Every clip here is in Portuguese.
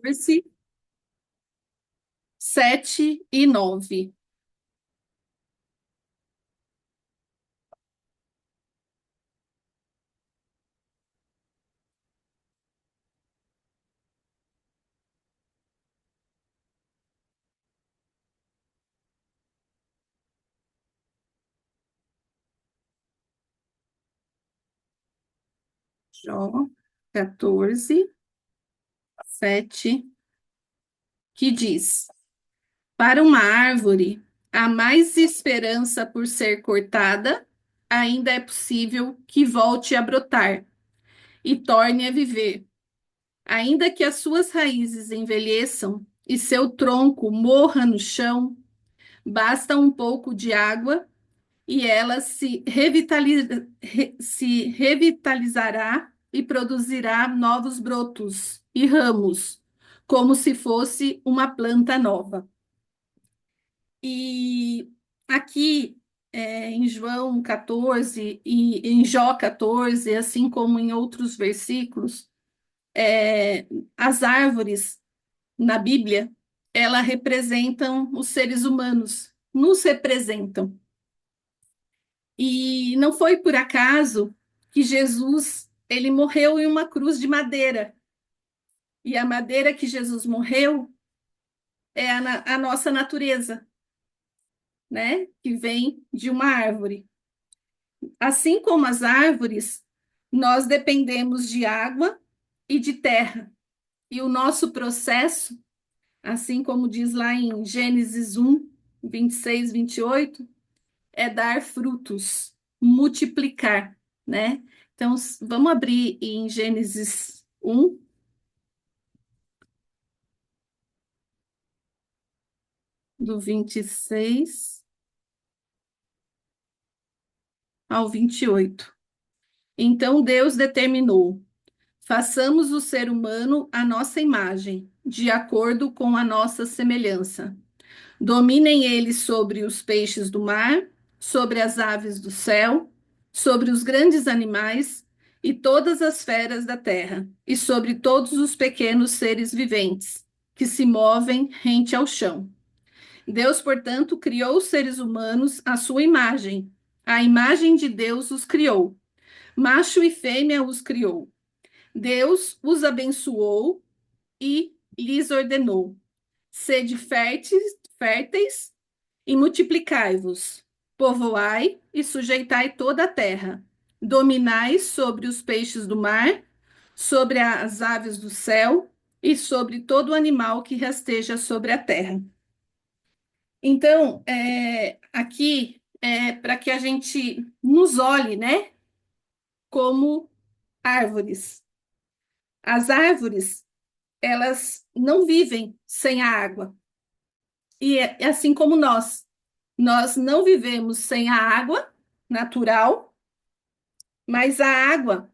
14, 7 e 9. Jó 14, 7, que diz: Para uma árvore, há mais esperança por ser cortada, ainda é possível que volte a brotar e torne a viver. Ainda que as suas raízes envelheçam e seu tronco morra no chão, basta um pouco de água e ela se revitalizará e produzirá novos brotos e ramos, como se fosse uma planta nova. E aqui em João 14 e em Jó 14, assim como em outros versículos, as árvores na Bíblia, elas representam os seres humanos, nos representam. E não foi por acaso que Jesus, ele morreu em uma cruz de madeira. E a madeira que Jesus morreu é a nossa natureza, né? Que vem de uma árvore. Assim como as árvores, nós dependemos de água e de terra. E o nosso processo, assim como diz lá em Gênesis 1, 26, 28, é dar frutos, multiplicar, né? Então, vamos abrir em Gênesis 1, do 26 ao 28. Então, Deus determinou: façamos o ser humano à nossa imagem, de acordo com a nossa semelhança. Dominem eles sobre os peixes do mar, sobre as aves do céu, sobre os grandes animais e todas as feras da terra, e sobre todos os pequenos seres viventes que se movem rente ao chão. Deus, portanto, criou os seres humanos à sua imagem. A imagem de Deus os criou. Macho e fêmea os criou. Deus os abençoou e lhes ordenou: sede férteis e multiplicai-vos, povoai e sujeitai toda a terra, dominai sobre os peixes do mar, sobre as aves do céu e sobre todo animal que rasteja sobre a terra. Então, aqui é para que a gente nos olhe, né, como árvores. As árvores, elas não vivem sem a água. E é assim como nós não vivemos sem a água natural, mas a água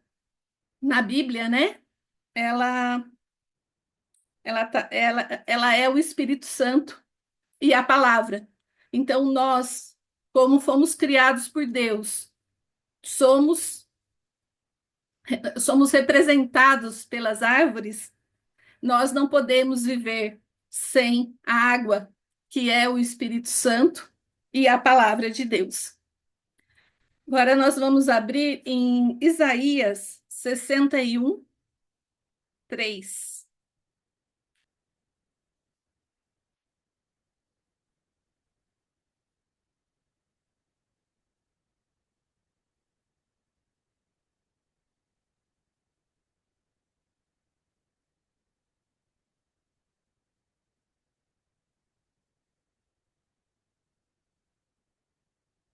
na Bíblia, né? Ela, ela é o Espírito Santo e a palavra. Então nós, como fomos criados por Deus, somos somos representados pelas árvores. Nós não podemos viver sem a água, que é o Espírito Santo e a palavra de Deus. Agora nós vamos abrir em Isaías 61, 3.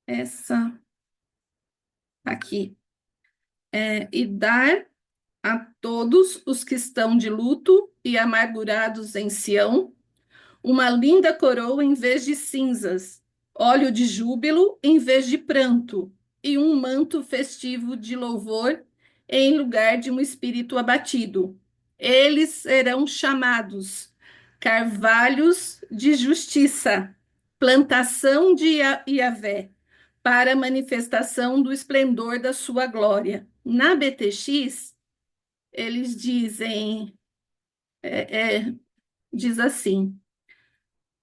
Essa aqui. E dar a todos os que estão de luto e amargurados em Sião uma linda coroa em vez de cinzas, óleo de júbilo em vez de pranto, e um manto festivo de louvor em lugar de um espírito abatido. Eles serão chamados carvalhos de justiça, plantação de Iavé, para a manifestação do esplendor da sua glória. Na BTX, eles dizem É, diz assim: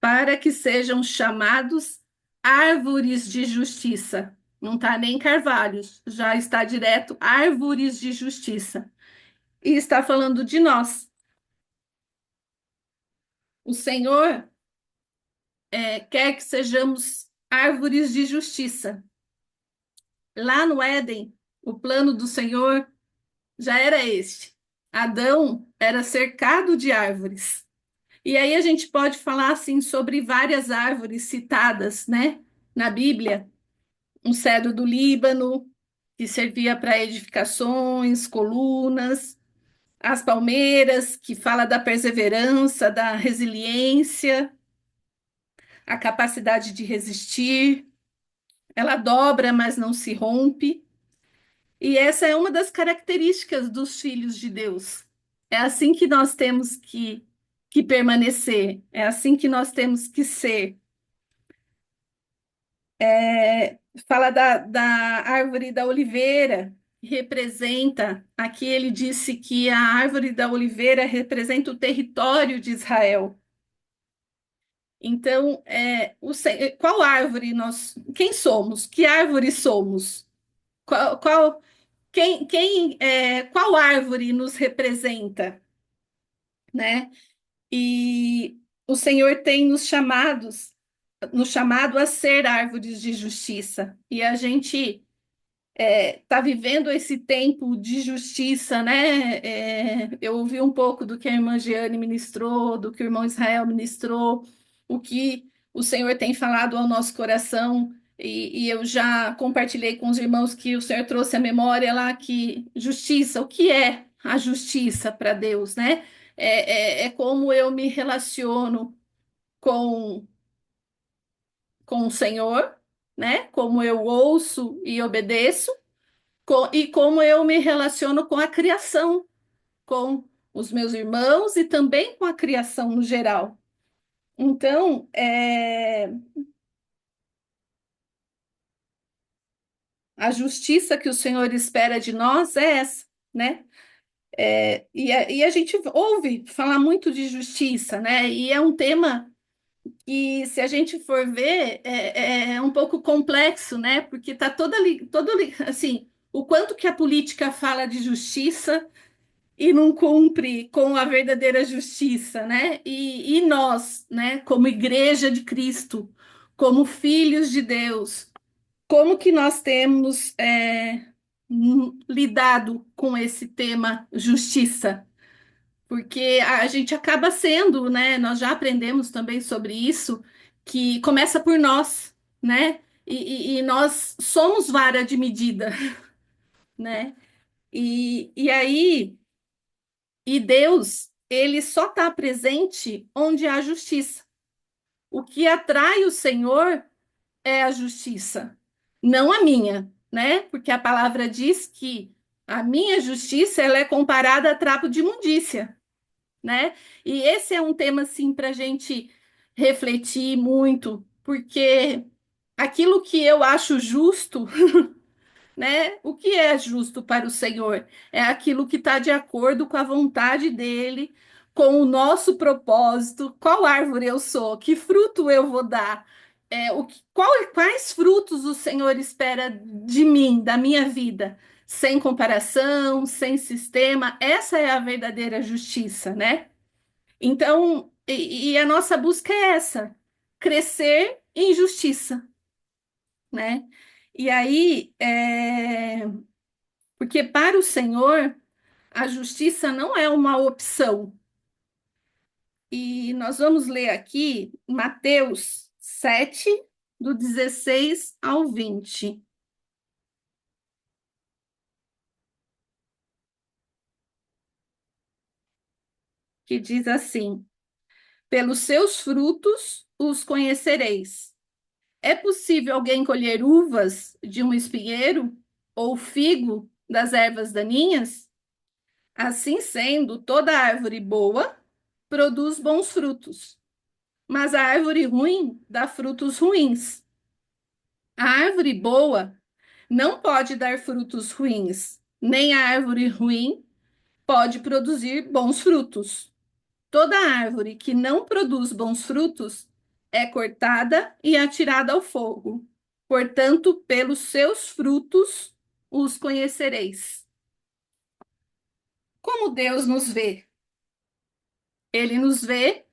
para que sejam chamados árvores de justiça. Não está nem carvalhos, já está direto árvores de justiça. E está falando de nós. O Senhor quer que sejamos árvores de justiça. Lá no Éden, o plano do Senhor já era este. Adão era cercado de árvores. E aí a gente pode falar assim sobre várias árvores citadas, né, na Bíblia. Um cedro do Líbano, que servia para edificações, colunas, as palmeiras, que fala da perseverança, da resiliência, a capacidade de resistir. Ela dobra, mas não se rompe. E essa é uma das características dos filhos de Deus. É assim que nós temos que permanecer, é assim que nós temos que ser. Fala da árvore da oliveira, que representa, aqui ele disse que a árvore da oliveira representa o território de Israel. Então, qual árvore quem somos? Que árvore somos? Qual, qual árvore nos representa, né? E o Senhor tem nos chamado a ser árvores de justiça. E a gente está vivendo esse tempo de justiça, né? Eu ouvi um pouco do que a irmã Jeane ministrou, do que o irmão Israel ministrou, o que o Senhor tem falado ao nosso coração, e eu já compartilhei com os irmãos que o Senhor trouxe a memória lá que justiça, o que é a justiça para Deus, né? É como eu me relaciono com, com o Senhor, né? Como eu ouço e obedeço e como eu me relaciono com a criação, com os meus irmãos e também com a criação no geral. Então, a justiça que o Senhor espera de nós é essa, né? E a gente ouve falar muito de justiça, né? E é um tema que, se a gente for ver, é um pouco complexo, né? Porque está assim, o quanto que a política fala de justiça e não cumpre com a verdadeira justiça, né? E nós, né, como igreja de Cristo, como filhos de Deus, como que nós temos lidado com esse tema justiça? Porque a gente acaba sendo, né? Nós já aprendemos também sobre isso, que começa por nós, né? E nós somos vara de medida, né? E aí. E Deus, ele só está presente onde há justiça. O que atrai o Senhor é a justiça, não a minha, né? Porque a palavra diz que a minha justiça ela é comparada a trapo de imundícia, né? E esse é um tema assim para a gente refletir muito, porque aquilo que eu acho justo, né? O que é justo para o Senhor? É aquilo que está de acordo com a vontade dele, com o nosso propósito. Qual árvore eu sou? Que fruto eu vou dar? Quais frutos o Senhor espera de mim, da minha vida? Sem comparação, sem sistema. Essa é a verdadeira justiça, né? Então, e a nossa busca é essa: crescer em justiça, né? E aí, porque para o Senhor, a justiça não é uma opção. E nós vamos ler aqui Mateus 7, do 16 ao 20, que diz assim: pelos seus frutos os conhecereis. É possível alguém colher uvas de um espinheiro ou figo das ervas daninhas? Assim sendo, toda árvore boa produz bons frutos, mas a árvore ruim dá frutos ruins. A árvore boa não pode dar frutos ruins, nem a árvore ruim pode produzir bons frutos. Toda árvore que não produz bons frutos é cortada e atirada ao fogo. Portanto, pelos seus frutos os conhecereis. Como Deus nos vê? Ele nos vê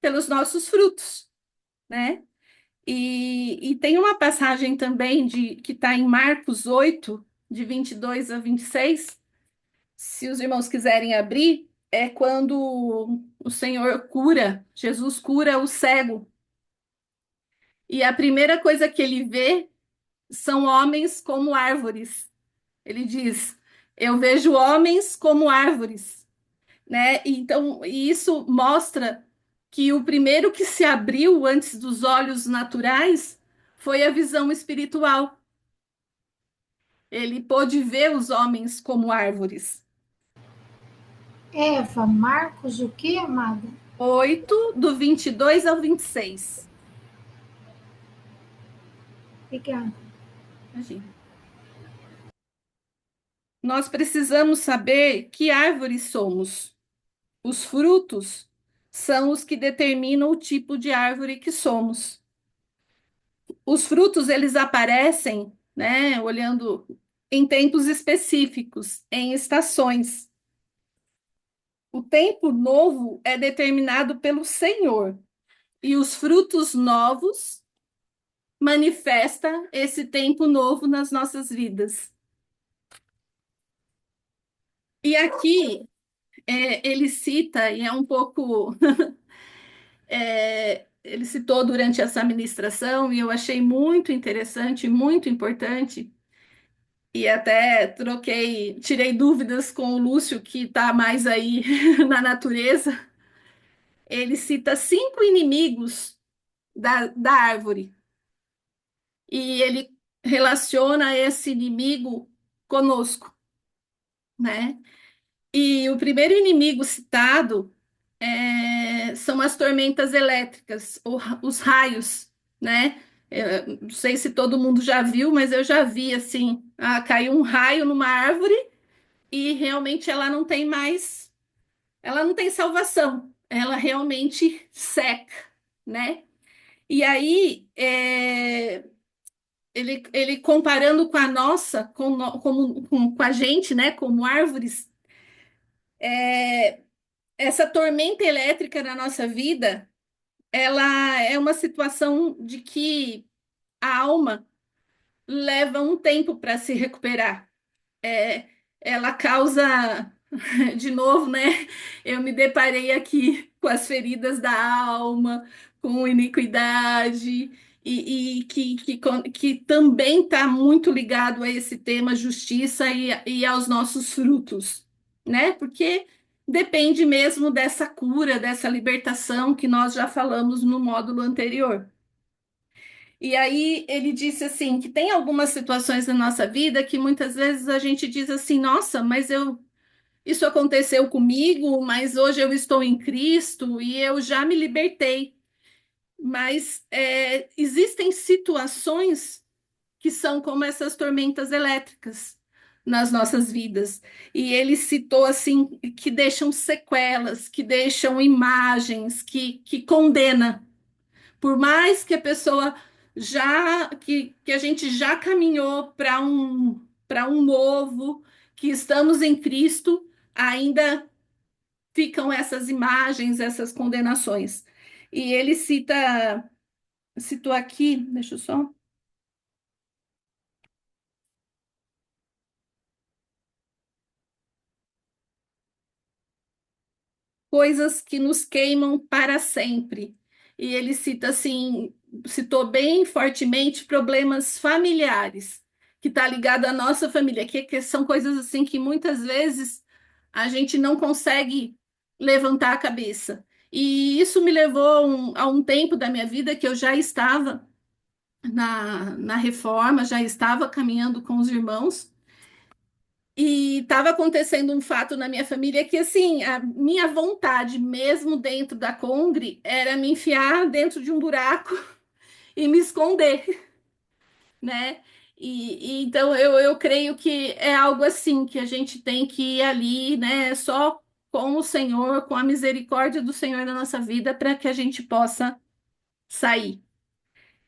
pelos nossos frutos, né? E tem uma passagem também que está em Marcos 8, de 22 a 26. Se os irmãos quiserem abrir, é quando o Senhor cura, Jesus cura o cego. E a primeira coisa que ele vê são homens como árvores. Ele diz: Eu vejo homens como árvores, né? Então, e isso mostra que o primeiro que se abriu antes dos olhos naturais foi a visão espiritual. Ele pôde ver os homens como árvores. Eva, Marcos, o que, amada? 8 do 22 ao 26. Obrigada. Imagina. Nós precisamos saber que árvores somos. Os frutos são os que determinam o tipo de árvore que somos. Os frutos, eles aparecem, né, olhando em tempos específicos, em estações. O tempo novo é determinado pelo Senhor, e os frutos novos manifesta esse tempo novo nas nossas vidas. E aqui ele cita, e é um pouco. Ele citou durante essa ministração, e eu achei muito interessante, muito importante, e até tirei dúvidas com o Lúcio, que está mais aí na natureza. Ele cita 5 inimigos da árvore, e ele relaciona esse inimigo conosco, né? E o primeiro inimigo citado são as tormentas elétricas, os raios, né? Não sei se todo mundo já viu, mas eu já vi assim, caiu um raio numa árvore e realmente ela não tem mais, ela não tem salvação, ela realmente seca, né? E aí, ele comparando com a nossa, com a gente, né, como árvores, essa tormenta elétrica na nossa vida, ela é uma situação de que a alma leva um tempo para se recuperar. É, ela causa, de novo, né? Eu me deparei aqui com as feridas da alma, com iniquidade, que também está muito ligado a esse tema justiça e aos nossos frutos, né? Porque depende mesmo dessa cura, dessa libertação que nós já falamos no módulo anterior. E aí ele disse assim que tem algumas situações na nossa vida que muitas vezes a gente diz assim, nossa, mas isso aconteceu comigo, mas hoje eu estou em Cristo e eu já me libertei. Mas existem situações que são como essas tormentas elétricas nas nossas vidas. E ele citou assim que deixam sequelas, que deixam imagens, que condena. Por mais que a pessoa que a gente já caminhou para um novo, que estamos em Cristo, ainda ficam essas imagens, essas condenações. E ele citou aqui, deixa eu só. Coisas que nos queimam para sempre. E ele cita assim, citou bem fortemente problemas familiares, que está ligado à nossa família, que são coisas assim que muitas vezes a gente não consegue levantar a cabeça. E isso me levou a um tempo da minha vida que eu já estava na reforma, já estava caminhando com os irmãos. E estava acontecendo um fato na minha família que, assim, a minha vontade, mesmo dentro da Congre, era me enfiar dentro de um buraco e me esconder, né? Então eu creio que é algo assim que a gente tem que ir ali, né? Só com o Senhor, com a misericórdia do Senhor na nossa vida, para que a gente possa sair.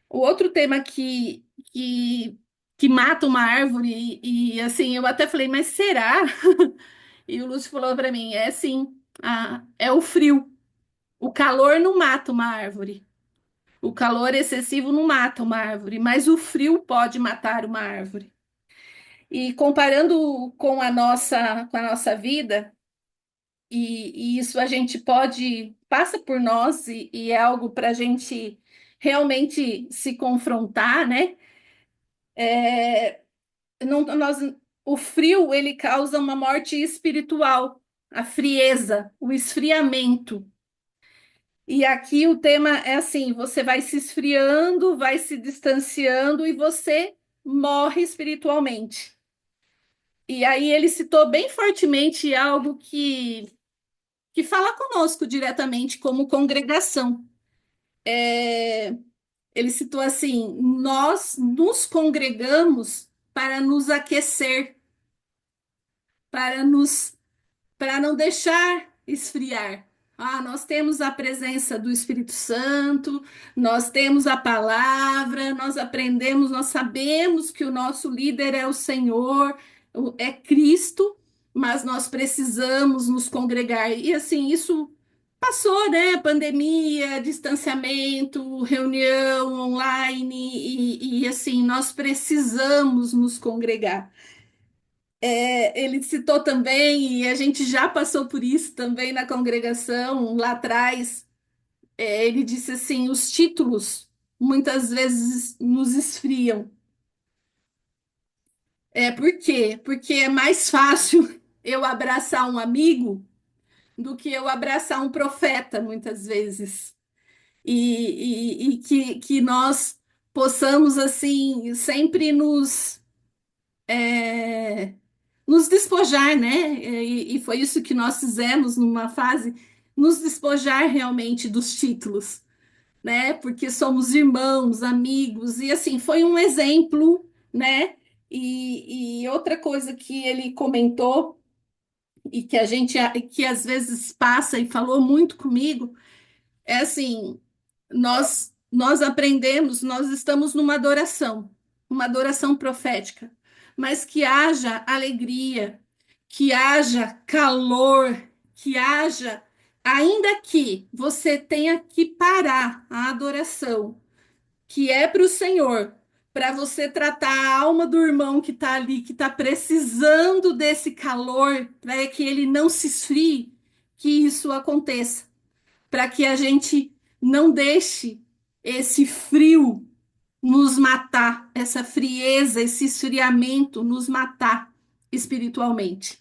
O outro tema que mata uma árvore, assim, eu até falei, mas será? E o Lúcio falou para mim, é sim, é o frio. O calor não mata uma árvore. O calor excessivo não mata uma árvore, mas o frio pode matar uma árvore. E comparando com a nossa vida, e isso a gente pode, passa por nós e é algo para a gente realmente se confrontar, né? É, não, nós, o frio, ele causa uma morte espiritual, a frieza, o esfriamento. E aqui o tema é assim: você vai se esfriando, vai se distanciando e você morre espiritualmente. E aí ele citou bem fortemente algo que fala conosco diretamente como congregação. É, ele citou assim: nós nos congregamos para nos aquecer, para nos para não deixar esfriar. Nós temos a presença do Espírito Santo, nós temos a palavra, nós aprendemos, nós sabemos que o nosso líder é o Senhor, é Cristo, mas nós precisamos nos congregar. E assim, isso passou, né? Pandemia, distanciamento, reunião online, e assim, nós precisamos nos congregar. Ele citou também, e a gente já passou por isso também na congregação, lá atrás. Ele disse assim: os títulos muitas vezes nos esfriam. Por quê? Porque é mais fácil eu abraçar um amigo do que eu abraçar um profeta, muitas vezes. E que nós possamos, assim, sempre é, nos despojar, né? E foi isso que nós fizemos numa fase, nos despojar realmente dos títulos, né? Porque somos irmãos, amigos, e assim, foi um exemplo, né? E outra coisa que ele comentou, e que a gente, que às vezes passa e falou muito comigo, é assim, nós aprendemos, nós estamos numa adoração, uma adoração profética, mas que haja alegria, que haja calor, que haja, ainda que você tenha que parar a adoração, que é para o Senhor, para você tratar a alma do irmão que está ali, que está precisando desse calor, para que ele não se esfrie, que isso aconteça, para que a gente não deixe esse frio nos matar, essa frieza, esse esfriamento nos matar espiritualmente.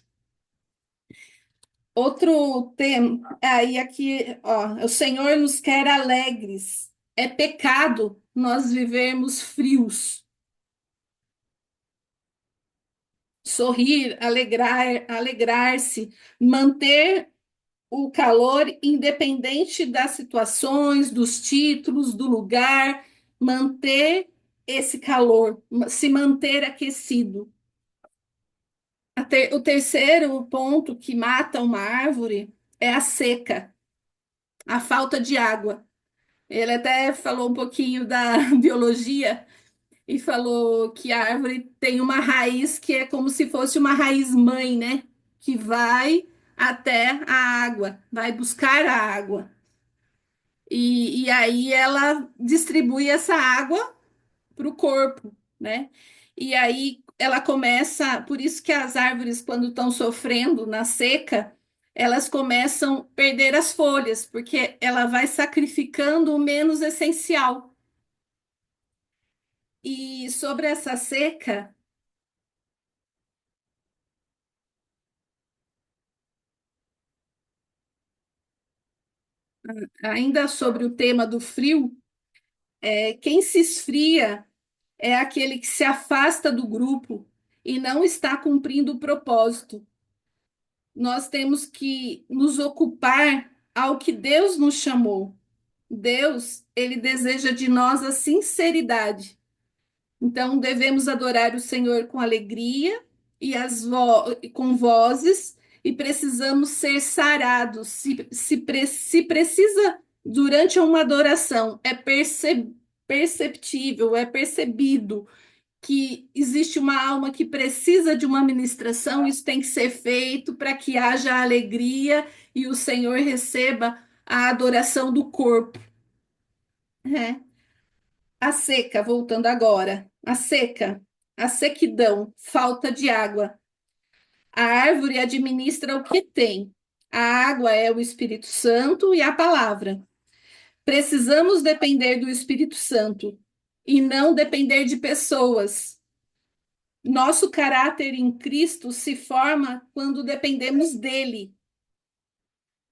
Outro tema, aí aqui, ó, o Senhor nos quer alegres. É pecado nós vivermos frios. Sorrir, alegrar-se, manter o calor independente das situações, dos títulos, do lugar, manter esse calor, se manter aquecido. O terceiro ponto que mata uma árvore é a seca, a falta de água. Ele até falou um pouquinho da biologia e falou que a árvore tem uma raiz que é como se fosse uma raiz mãe, né? Que vai até a água, vai buscar a água. E aí ela distribui essa água para o corpo, né? E aí ela começa, por isso que as árvores, quando estão sofrendo na seca, elas começam a perder as folhas, porque ela vai sacrificando o menos essencial. E sobre essa seca, ainda sobre o tema do frio, quem se esfria é aquele que se afasta do grupo e não está cumprindo o propósito. Nós temos que nos ocupar ao que Deus nos chamou. Deus, ele deseja de nós a sinceridade. Então, devemos adorar o Senhor com alegria e com vozes e precisamos ser sarados. Se precisa, durante uma adoração, perceptível, é percebido que existe uma alma que precisa de uma ministração, isso tem que ser feito para que haja alegria e o Senhor receba a adoração do corpo, né? A seca, voltando agora, a seca, a sequidão, falta de água. A árvore administra o que tem. A água é o Espírito Santo e a palavra. Precisamos depender do Espírito Santo e não depender de pessoas. Nosso caráter em Cristo se forma quando dependemos dele.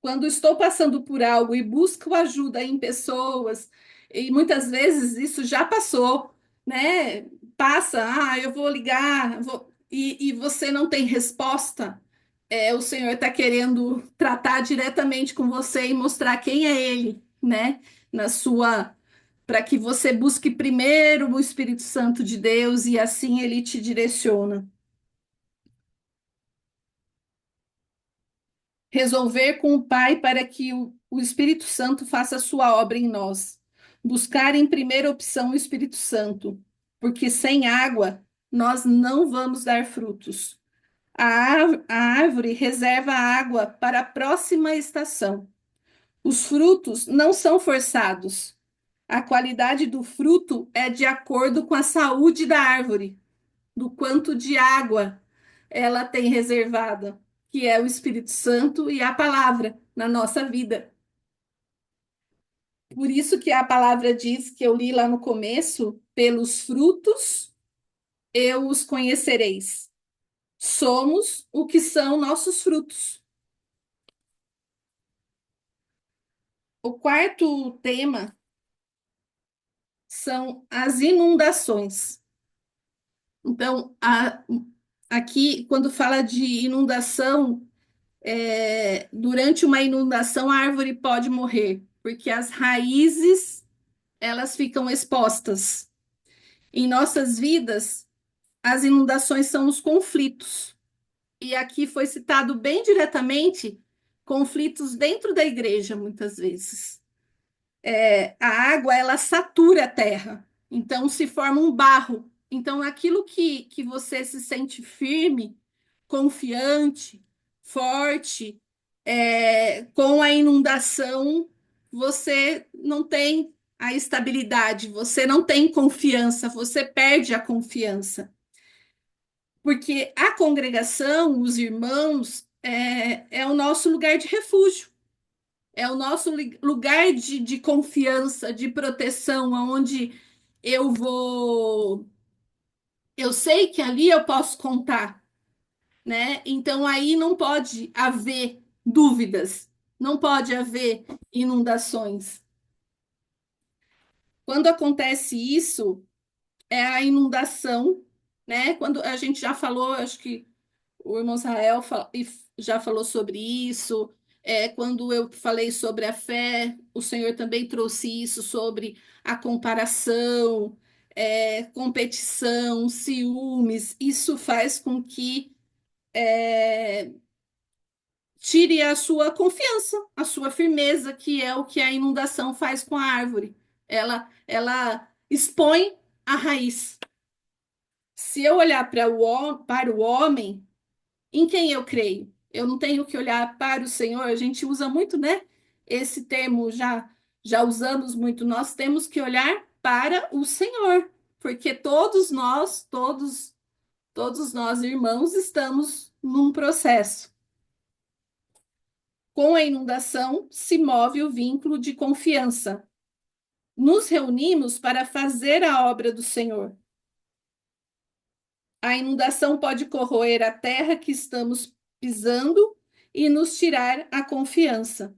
Quando estou passando por algo e busco ajuda em pessoas, e muitas vezes isso já passou, né? Passa, eu vou ligar, e você não tem resposta. O Senhor está querendo tratar diretamente com você e mostrar quem é Ele, né? Na sua, para que você busque primeiro o Espírito Santo de Deus e assim Ele te direciona. Resolver com o Pai para que o Espírito Santo faça a sua obra em nós. Buscar em primeira opção o Espírito Santo, porque sem água nós não vamos dar frutos. A árvore reserva a água para a próxima estação. Os frutos não são forçados. A qualidade do fruto é de acordo com a saúde da árvore, do quanto de água ela tem reservada, que é o Espírito Santo e a palavra na nossa vida. Por isso que a palavra diz, que eu li lá no começo, pelos frutos eu os conhecereis. Somos o que são nossos frutos. O quarto tema são as inundações. Então, aqui, quando fala de inundação, durante uma inundação, a árvore pode morrer, porque as raízes elas ficam expostas. Em nossas vidas, as inundações são os conflitos. E aqui foi citado bem diretamente conflitos dentro da igreja, muitas vezes. A água, ela satura a terra, então se forma um barro. Então, aquilo que você se sente firme, confiante, forte, com a inundação, você não tem a estabilidade, você não tem confiança, você perde a confiança. Porque a congregação, os irmãos, é o nosso lugar de refúgio, é o nosso lugar de confiança, de proteção, onde eu vou. Eu sei que ali eu posso contar, né? Então aí não pode haver dúvidas, não pode haver inundações. Quando acontece isso, é a inundação, né? Quando a gente já falou, acho que o irmão Israel já falou sobre isso. Quando eu falei sobre a fé, o Senhor também trouxe isso sobre a comparação, competição, ciúmes. Isso faz com que tire a sua confiança, a sua firmeza, que é o que a inundação faz com a árvore. Ela expõe a raiz. Se eu olhar para o homem, em quem eu creio? Eu não tenho que olhar para o Senhor. A gente usa muito, né? Esse termo já usamos muito. Nós temos que olhar para o Senhor, porque todos nós, irmãos, estamos num processo. Com a inundação, se move o vínculo de confiança. Nos reunimos para fazer a obra do Senhor. A inundação pode corroer a terra que estamos pisando e nos tirar a confiança.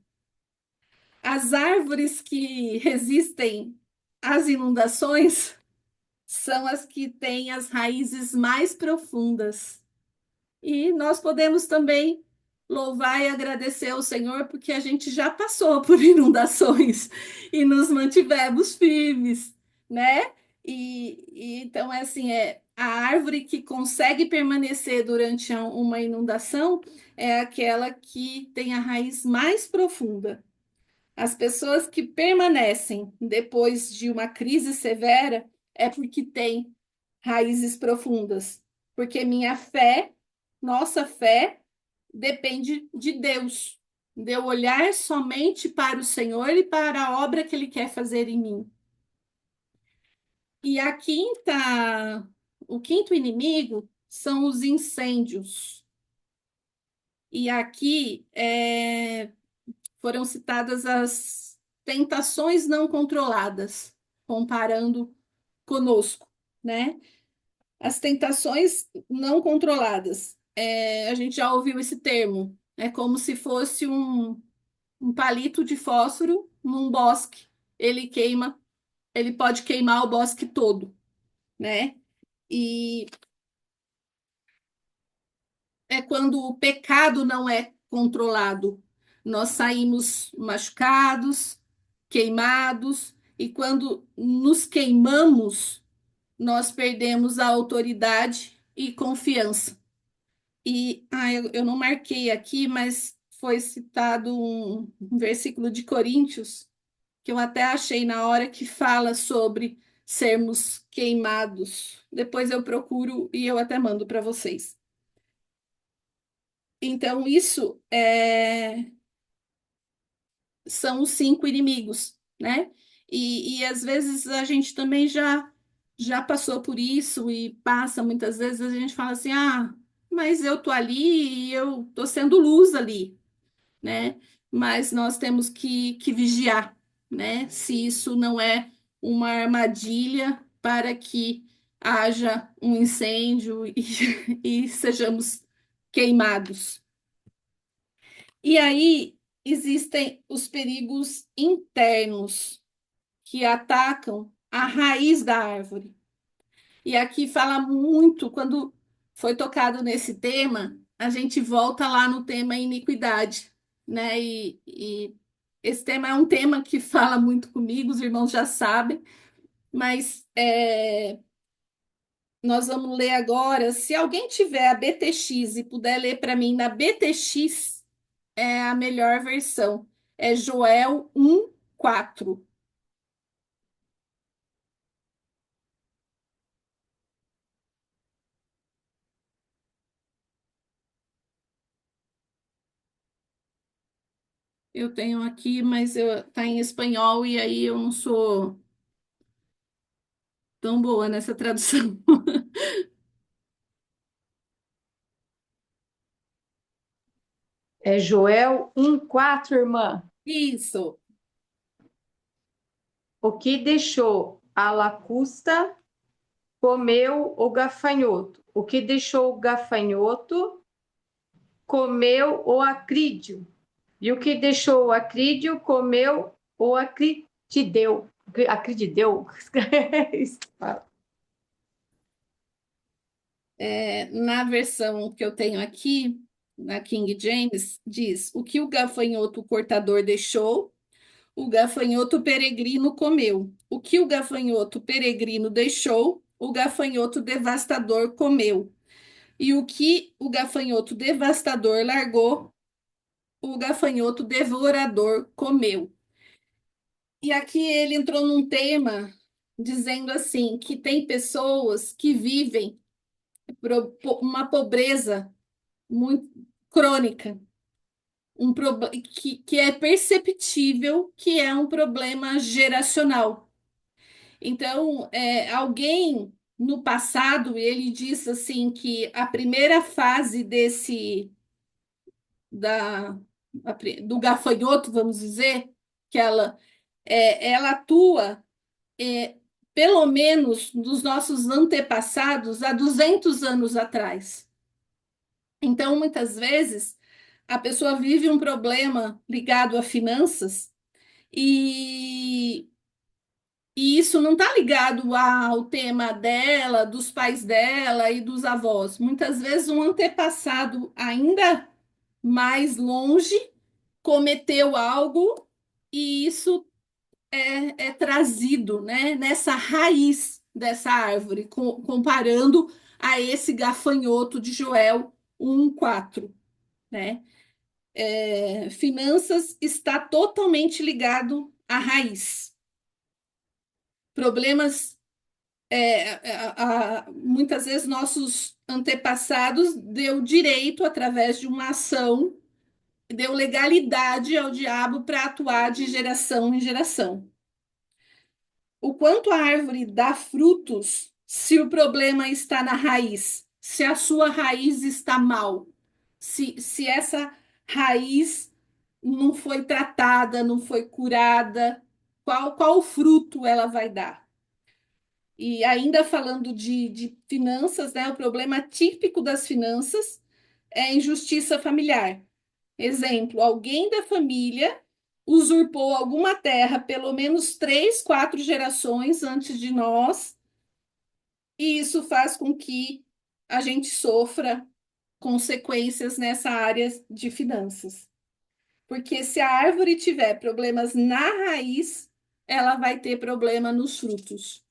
As árvores que resistem às inundações são as que têm as raízes mais profundas. E nós podemos também louvar e agradecer ao Senhor porque a gente já passou por inundações e nos mantivemos firmes, né? Então, assim, A árvore que consegue permanecer durante uma inundação é aquela que tem a raiz mais profunda. As pessoas que permanecem depois de uma crise severa é porque têm raízes profundas, porque minha fé, nossa fé, depende de Deus, de eu olhar somente para o Senhor e para a obra que Ele quer fazer em mim. E o quinto inimigo são os incêndios. E aqui foram citadas as tentações não controladas, comparando conosco, né? As tentações não controladas. A gente já ouviu esse termo. É como se fosse um palito de fósforo num bosque. Ele queima, ele pode queimar o bosque todo, né? E é quando o pecado não é controlado. Nós saímos machucados, queimados, e quando nos queimamos, nós perdemos a autoridade e confiança. Eu não marquei aqui, mas foi citado um versículo de Coríntios, que eu até achei na hora que fala sobre sermos queimados. Depois eu procuro e eu até mando para vocês. Então, são os cinco inimigos, né? E às vezes a gente também já passou por isso e passa muitas vezes a gente fala assim: ah, mas eu tô ali e eu tô sendo luz ali, né? Mas nós temos que vigiar, né? Se isso não é uma armadilha para que haja um incêndio e sejamos queimados. E aí existem os perigos internos que atacam a raiz da árvore. E aqui fala muito, quando foi tocado nesse tema, a gente volta lá no tema iniquidade, né? E esse tema é um tema que fala muito comigo, os irmãos já sabem, mas nós vamos ler agora. Se alguém tiver a BTX e puder ler para mim na BTX, é a melhor versão. É Joel 1:4. Eu tenho aqui, mas tá em espanhol e aí eu não sou tão boa nessa tradução. É Joel 1:4, irmã. Isso. O que deixou a lacusta comeu o gafanhoto. O que deixou o gafanhoto comeu o acrídeo. E o que deixou o acrídeo comeu o acrideu. Acrideu? Na versão que eu tenho aqui, na King James, diz: o que o gafanhoto cortador deixou, o gafanhoto peregrino comeu. O que o gafanhoto peregrino deixou, o gafanhoto devastador comeu. E o que o gafanhoto devastador largou, o gafanhoto devorador comeu. E aqui ele entrou num tema dizendo assim que tem pessoas que vivem uma pobreza muito crônica, que é perceptível que é um problema geracional. Então, alguém no passado, ele disse assim que a primeira fase da, do gafanhoto, vamos dizer, que ela atua é, pelo menos dos nossos antepassados há 200 anos atrás. Então, muitas vezes, a pessoa vive um problema ligado a finanças e, e isso não está ligado ao tema dela, dos pais dela e dos avós. Muitas vezes, um antepassado ainda mais longe cometeu algo e isso é trazido, né, nessa raiz. dessa árvore, comparando a esse gafanhoto de Joel 1:4, né? Finanças está totalmente ligado à raiz. Problemas, muitas vezes nossos antepassados deu direito através de uma ação, deu legalidade ao diabo para atuar de geração em geração. O quanto a árvore dá frutos se o problema está na raiz, se a sua raiz está mal, se essa raiz não foi tratada, não foi curada, qual fruto ela vai dar? E ainda falando de finanças, né, o problema típico das finanças é a injustiça familiar. Exemplo, alguém da família usurpou alguma terra pelo menos 3, 4 gerações antes de nós, e isso faz com que a gente sofra consequências nessa área de finanças. Porque se a árvore tiver problemas na raiz, ela vai ter problema nos frutos.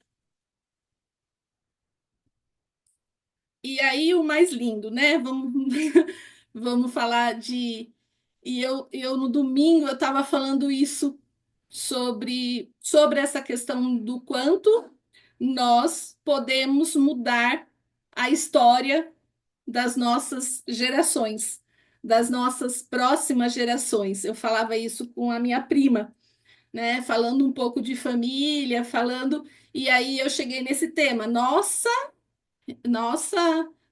E aí o mais lindo, né? Vamos falar de. E eu no domingo eu estava falando isso sobre essa questão do quanto nós podemos mudar a história das nossas gerações, das nossas próximas gerações. Eu falava isso com a minha prima, né? Falando um pouco de família, falando. E aí eu cheguei nesse tema. Nossa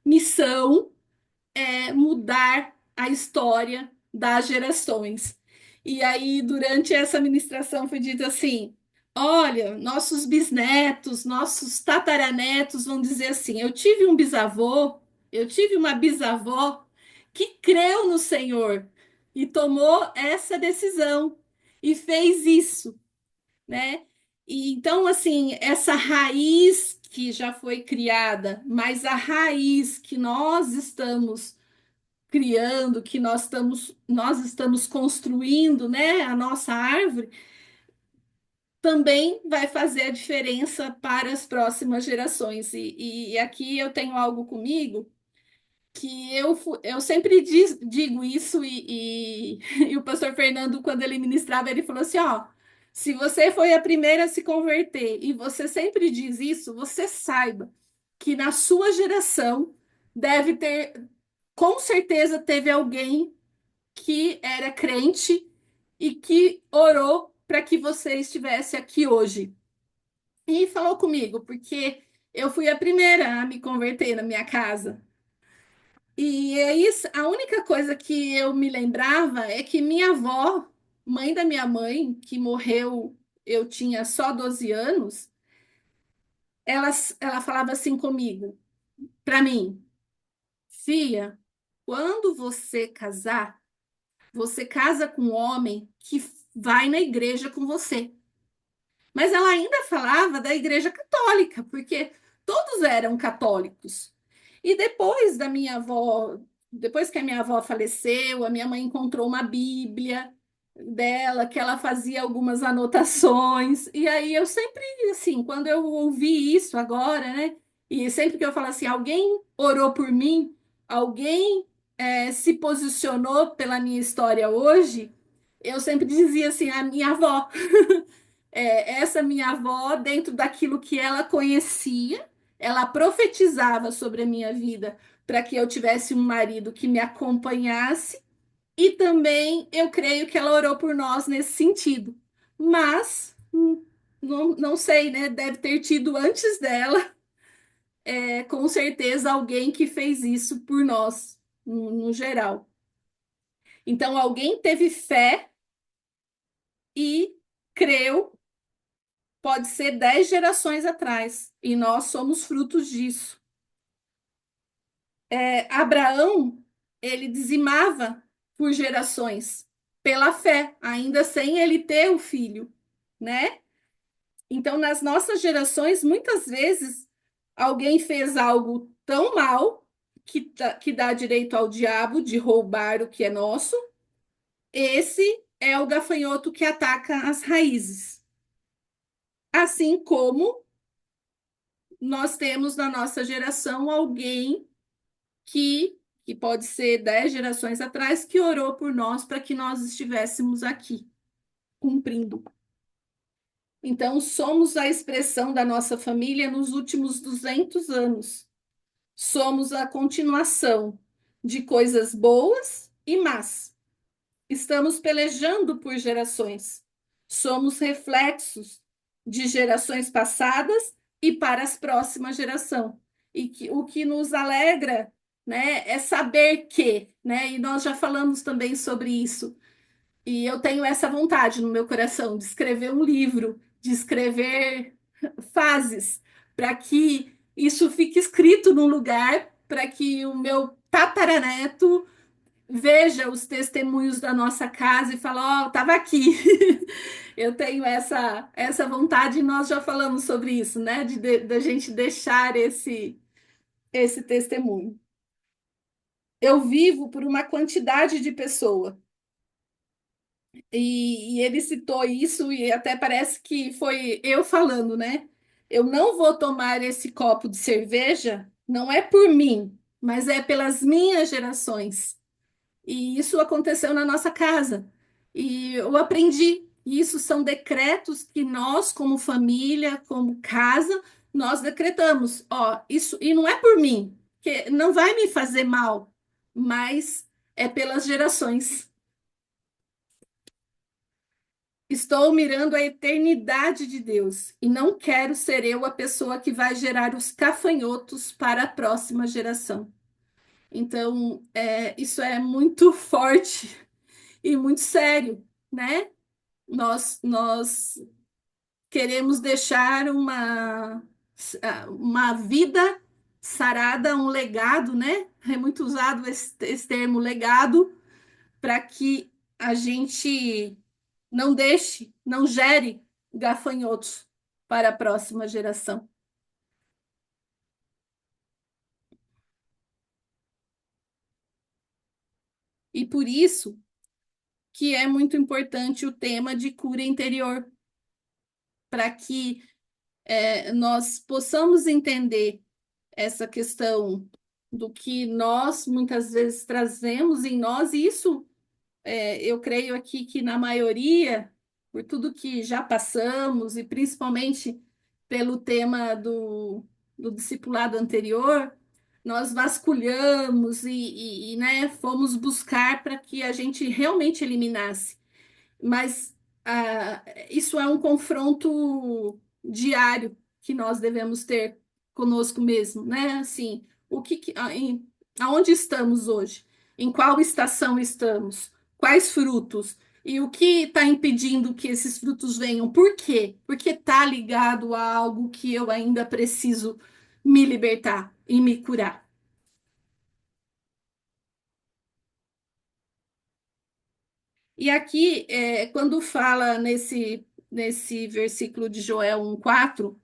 missão mudar a história das gerações. E aí, durante essa ministração, foi dito assim: olha, nossos bisnetos, nossos tataranetos vão dizer assim: eu tive um bisavô, eu tive uma bisavó que creu no Senhor e tomou essa decisão e fez isso, né? E então, assim, essa raiz que já foi criada, mas a raiz que nós estamos criando, que nós estamos construindo, né, a nossa árvore, também vai fazer a diferença para as próximas gerações. E aqui eu tenho algo comigo que eu sempre digo isso, e o pastor Fernando, quando ele ministrava, ele falou assim: ó, se você foi a primeira a se converter e você sempre diz isso, você saiba que na sua geração deve ter, com certeza teve alguém que era crente e que orou para que você estivesse aqui hoje. E falou comigo, porque eu fui a primeira a me converter na minha casa. E é isso, a única coisa que eu me lembrava é que minha avó, mãe da minha mãe, que morreu, eu tinha só 12 anos, ela, ela falava assim comigo, para mim: Fia, quando você casar, você casa com um homem que vai na igreja com você. Mas ela ainda falava da igreja católica, porque todos eram católicos. E depois da minha avó, depois que a minha avó faleceu, a minha mãe encontrou uma Bíblia dela, que ela fazia algumas anotações. E aí eu sempre, assim, quando eu ouvi isso agora, né? E sempre que eu falo assim, alguém orou por mim, alguém se posicionou pela minha história hoje, eu sempre dizia assim, a minha avó. Essa minha avó, dentro daquilo que ela conhecia, ela profetizava sobre a minha vida para que eu tivesse um marido que me acompanhasse, e também eu creio que ela orou por nós nesse sentido. Mas não sei, né? Deve ter tido antes dela, com certeza, alguém que fez isso por nós, no geral. Então, alguém teve fé e creu. Pode ser 10 gerações atrás, e nós somos frutos disso. Abraão, ele dizimava por gerações, pela fé, ainda sem ele ter o filho, né? Então, nas nossas gerações, muitas vezes, alguém fez algo tão mal que dá direito ao diabo de roubar o que é nosso. Esse é o gafanhoto que ataca as raízes. Assim como nós temos na nossa geração alguém que pode ser 10 gerações atrás, que orou por nós para que nós estivéssemos aqui, cumprindo. Então, somos a expressão da nossa família nos últimos 200 anos. Somos a continuação de coisas boas e más. Estamos pelejando por gerações. Somos reflexos de gerações passadas e para as próximas gerações. O que nos alegra, né, é saber que, né, e nós já falamos também sobre isso, e eu tenho essa vontade no meu coração de escrever um livro, de escrever fases, para que isso fique escrito num lugar, para que o meu tataraneto veja os testemunhos da nossa casa e fala, ó, estava aqui. Eu tenho essa vontade, e nós já falamos sobre isso, né? Da gente deixar esse testemunho. Eu vivo por uma quantidade de pessoa. E ele citou isso, e até parece que foi eu falando, né? Eu não vou tomar esse copo de cerveja, não é por mim, mas é pelas minhas gerações. E isso aconteceu na nossa casa. E eu aprendi. Isso são decretos que nós, como família, como casa, nós decretamos. Ó, isso, e não é por mim, que não vai me fazer mal, mas é pelas gerações. Estou mirando a eternidade de Deus e não quero ser eu a pessoa que vai gerar os cafanhotos para a próxima geração. Então, isso é muito forte e muito sério, né? Nós queremos deixar uma vida sarada, um legado, né? É muito usado esse termo legado, para que a gente não deixe, não gere gafanhotos para a próxima geração. E por isso que é muito importante o tema de cura interior, para que nós possamos entender essa questão do que nós muitas vezes trazemos em nós, e isso eu creio aqui que na maioria, por tudo que já passamos, e principalmente pelo tema do discipulado anterior, nós vasculhamos né, fomos buscar para que a gente realmente eliminasse. Mas isso é um confronto diário que nós devemos ter conosco mesmo, né? Assim, aonde estamos hoje? Em qual estação estamos? Quais frutos? E o que está impedindo que esses frutos venham? Por quê? Porque está ligado a algo que eu ainda preciso me libertar e me curar. E aqui, quando fala nesse versículo de Joel 1:4,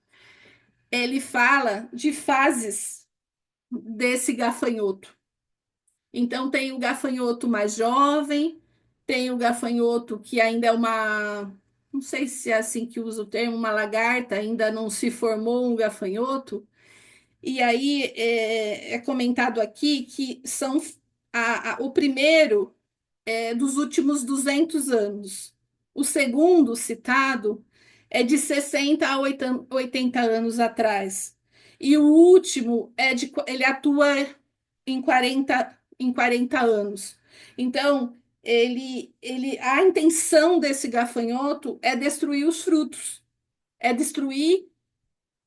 ele fala de fases desse gafanhoto. Então, tem o gafanhoto mais jovem, tem o gafanhoto que ainda é não sei se é assim que usa o termo, uma lagarta, ainda não se formou um gafanhoto. E aí é comentado aqui que são o primeiro dos últimos 200 anos. O segundo citado é de 60 a 80 anos atrás. E o último ele atua em 40 anos. Então, a intenção desse gafanhoto é destruir os frutos, é destruir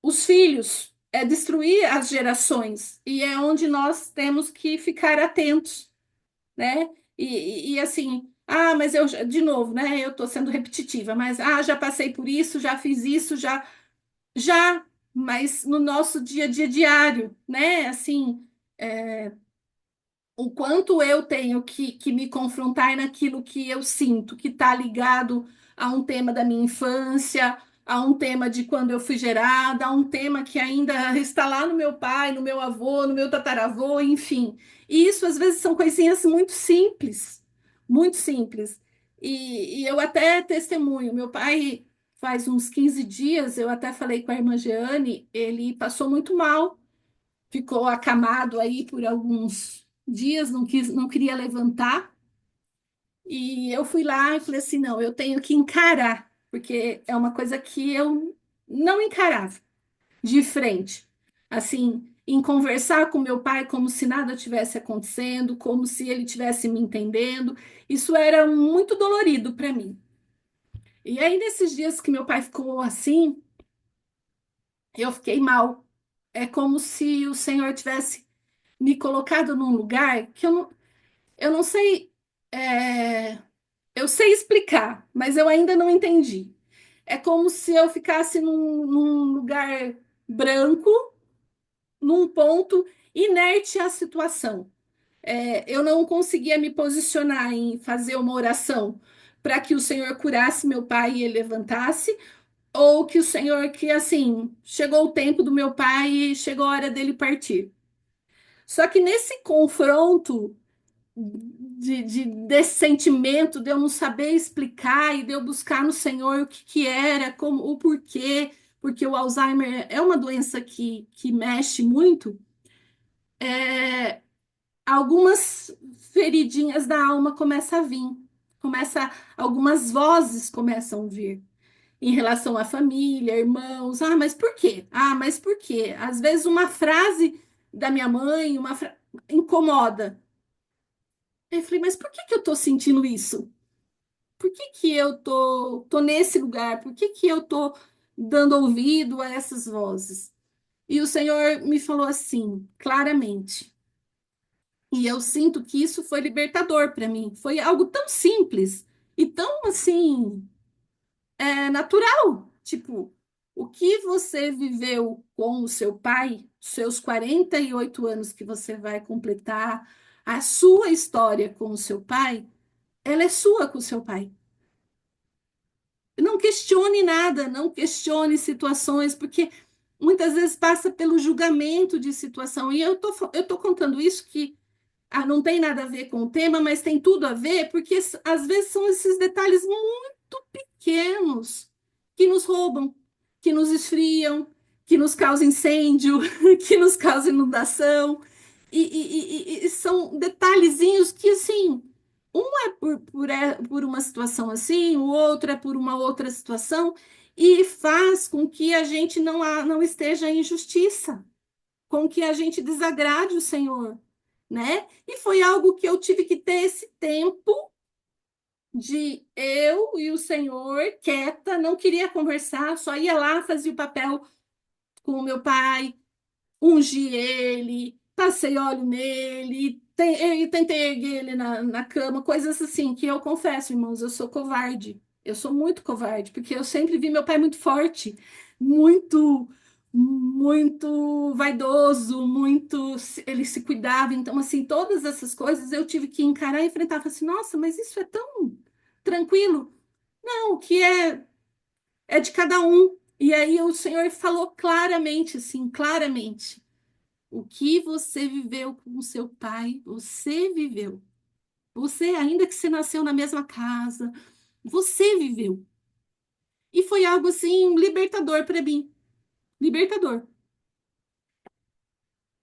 os filhos, é destruir as gerações. E é onde nós temos que ficar atentos, né? Assim, mas de novo, né? Eu estou sendo repetitiva, mas já passei por isso, já fiz isso, já, mas no nosso dia a dia diário, né? Assim, o quanto eu tenho que me confrontar naquilo que eu sinto, que está ligado a um tema da minha infância, a um tema de quando eu fui gerada, a um tema que ainda está lá no meu pai, no meu avô, no meu tataravô, enfim. E isso às vezes são coisinhas muito simples, muito simples. E eu até testemunho, meu pai. faz uns 15 dias, eu até falei com a irmã Jeane, ele passou muito mal, ficou acamado aí por alguns dias, não queria levantar. E eu fui lá e falei assim: não, eu tenho que encarar, porque é uma coisa que eu não encarava de frente. Assim, em conversar com meu pai como se nada tivesse acontecendo, como se ele tivesse me entendendo. Isso era muito dolorido para mim. E aí, nesses dias que meu pai ficou assim, eu fiquei mal. É como se o Senhor tivesse me colocado num lugar que eu não sei. Eu sei explicar, mas eu ainda não entendi. É como se eu ficasse num lugar branco, num ponto inerte à situação. Eu não conseguia me posicionar em fazer uma oração para que o Senhor curasse meu pai e ele levantasse, ou que o Senhor, que assim, chegou o tempo do meu pai e chegou a hora dele partir. Só que nesse confronto desse sentimento de eu não saber explicar e de eu buscar no Senhor o que, que era, como, o porquê, porque o Alzheimer é uma doença que mexe muito, é, algumas feridinhas da alma começam a vir, começa, algumas vozes começam a vir em relação à família, irmãos. Ah, mas por quê? Ah, mas por quê? Às vezes uma frase da minha mãe, incomoda. Eu falei, mas por que que eu tô sentindo isso? Por que que eu tô nesse lugar? Por que que eu tô dando ouvido a essas vozes? E o Senhor me falou assim, claramente. E eu sinto que isso foi libertador para mim. Foi algo tão simples e tão assim, natural. Tipo, o que você viveu com o seu pai, seus 48 anos que você vai completar, a sua história com o seu pai, ela é sua com o seu pai. Não questione nada, não questione situações, porque muitas vezes passa pelo julgamento de situação. E eu tô contando isso que não tem nada a ver com o tema, mas tem tudo a ver, porque às vezes são esses detalhes muito pequenos que nos roubam, que nos esfriam, que nos causam incêndio, que nos causam inundação. E são detalhezinhos que, assim, um é por uma situação assim, o outro é por uma outra situação, e faz com que a gente não esteja em justiça, com que a gente desagrade o Senhor, né? E foi algo que eu tive que ter esse tempo de eu e o Senhor quieta, não queria conversar, só ia lá, fazia o papel com o meu pai, ungi ele, passei óleo nele, tentei erguer ele na cama, coisas assim, que eu confesso, irmãos, eu sou covarde. Eu sou muito covarde, porque eu sempre vi meu pai muito forte, muito, muito vaidoso, muito. Ele se cuidava. Então, assim, todas essas coisas eu tive que encarar e enfrentar. Falei assim, nossa, mas isso é tão tranquilo. Não, o que é de cada um. E aí o Senhor falou claramente, assim, claramente. O que você viveu com o seu pai, você viveu. Você, ainda que você nasceu na mesma casa, você viveu. E foi algo assim libertador para mim, libertador.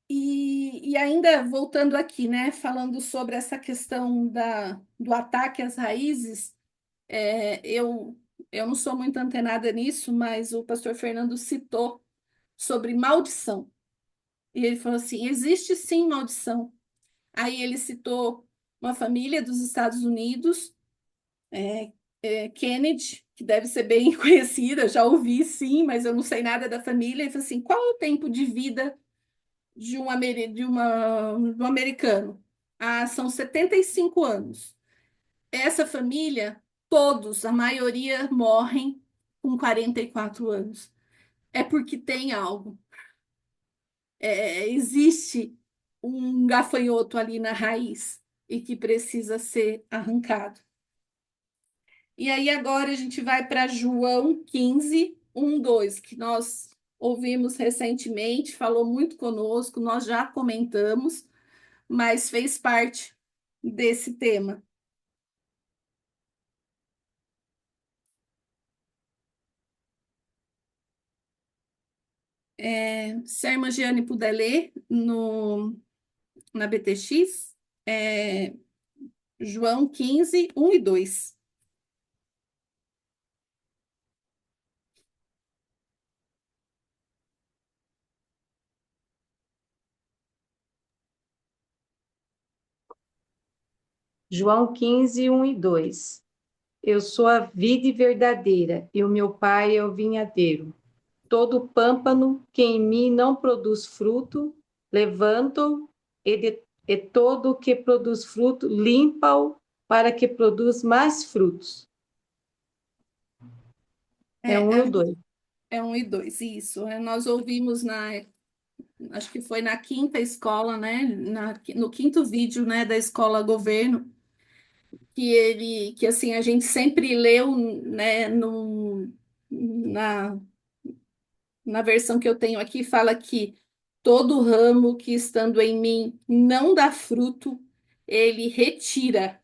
E ainda voltando aqui, né, falando sobre essa questão do ataque às raízes, eu não sou muito antenada nisso, mas o pastor Fernando citou sobre maldição. E ele falou assim: existe sim maldição. Aí ele citou uma família dos Estados Unidos, Kennedy, que deve ser bem conhecida, já ouvi sim, mas eu não sei nada da família. Ele falou assim: qual é o tempo de vida de um americano? Ah, são 75 anos. Essa família, todos, a maioria, morrem com 44 anos. É porque tem algo. Existe um gafanhoto ali na raiz e que precisa ser arrancado. E aí agora a gente vai para João 15, 1, 2, que nós ouvimos recentemente, falou muito conosco, nós já comentamos, mas fez parte desse tema. Se a irmã Giane puder ler na BTX, é, João 15, 1 e 2. João 15, 1 e 2. Eu sou a vide verdadeira, e o meu pai é o vinhadeiro. Todo pâmpano que em mim não produz fruto, levanta-o, e todo o que produz fruto, limpa-o, para que produza mais frutos. É É, um e o dois. é 1 e 2, isso. Nós ouvimos acho que foi na quinta escola, né? No quinto vídeo, né, da escola governo, que assim, a gente sempre leu, né, na, na versão que eu tenho aqui, fala que todo ramo que estando em mim não dá fruto, ele retira.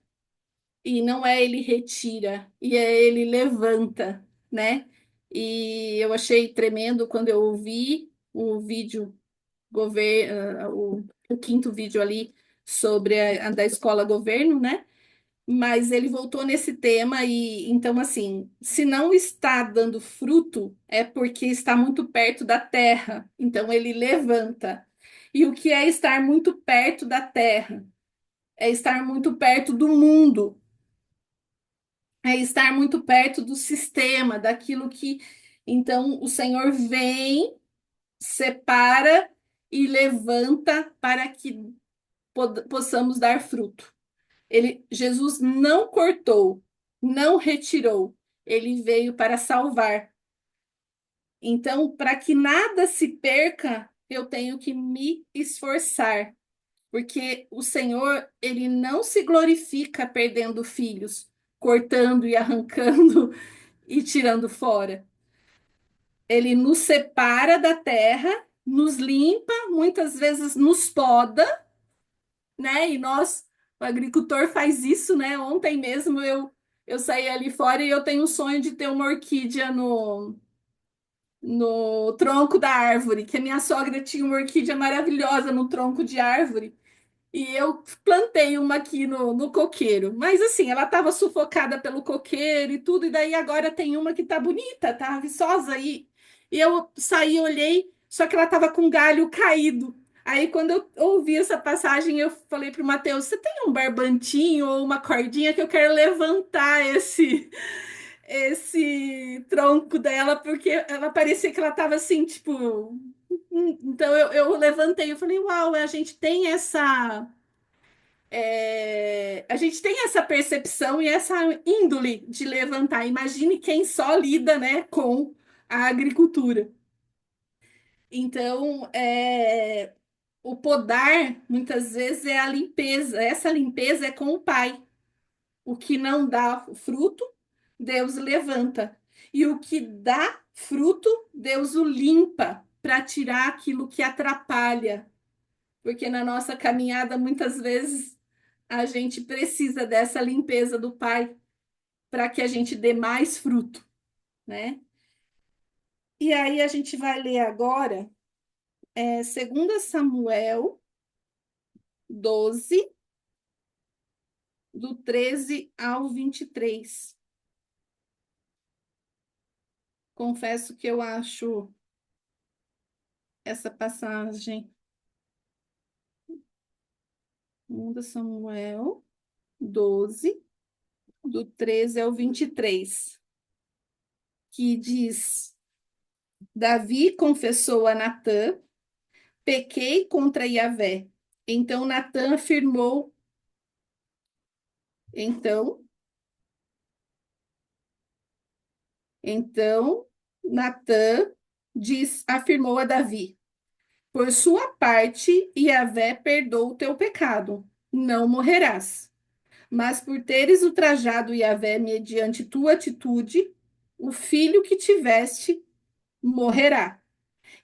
E não é ele retira, e é ele levanta, né? E eu achei tremendo quando eu ouvi o vídeo, o quinto vídeo ali sobre a da escola governo, né? Mas ele voltou nesse tema e então assim, se não está dando fruto, é porque está muito perto da terra. Então ele levanta. E o que é estar muito perto da terra? É estar muito perto do mundo, é estar muito perto do sistema, daquilo que. Então, o Senhor vem, separa e levanta para que possamos dar fruto. Jesus não cortou, não retirou, ele veio para salvar. Então, para que nada se perca, eu tenho que me esforçar, porque o Senhor, ele não se glorifica perdendo filhos, cortando e arrancando e tirando fora. Ele nos separa da terra, nos limpa, muitas vezes nos poda, né? E o agricultor faz isso, né? Ontem mesmo eu saí ali fora e eu tenho um sonho de ter uma orquídea no tronco da árvore, que a minha sogra tinha uma orquídea maravilhosa no tronco de árvore. E eu plantei uma aqui no coqueiro. Mas assim, ela estava sufocada pelo coqueiro e tudo. E daí agora tem uma que tá bonita, tá viçosa aí. E eu saí, olhei, só que ela estava com galho caído. Aí quando eu ouvi essa passagem, eu falei pro Mateus: você tem um barbantinho ou uma cordinha que eu quero levantar esse tronco dela, porque ela parecia que ela estava assim, tipo. Então eu levantei, eu falei, uau, a gente tem a gente tem essa percepção e essa índole de levantar. Imagine quem só lida, né, com a agricultura. Então, o podar, muitas vezes, é a limpeza. Essa limpeza é com o pai. O que não dá fruto, Deus levanta. E o que dá fruto, Deus o limpa para tirar aquilo que atrapalha. Porque na nossa caminhada, muitas vezes, a gente precisa dessa limpeza do Pai para que a gente dê mais fruto, né? E aí a gente vai ler agora, 2 Samuel 12, do 13 ao 23. Confesso que eu acho essa passagem, 2 Samuel 12, do 13 ao 23, que diz: Davi confessou a Natã: pequei contra Yahvé. Então Natã afirmou, então, então Natã afirmou a Davi: por sua parte, Yahvé perdoou o teu pecado, não morrerás. Mas por teres ultrajado Yahvé mediante tua atitude, o filho que tiveste morrerá.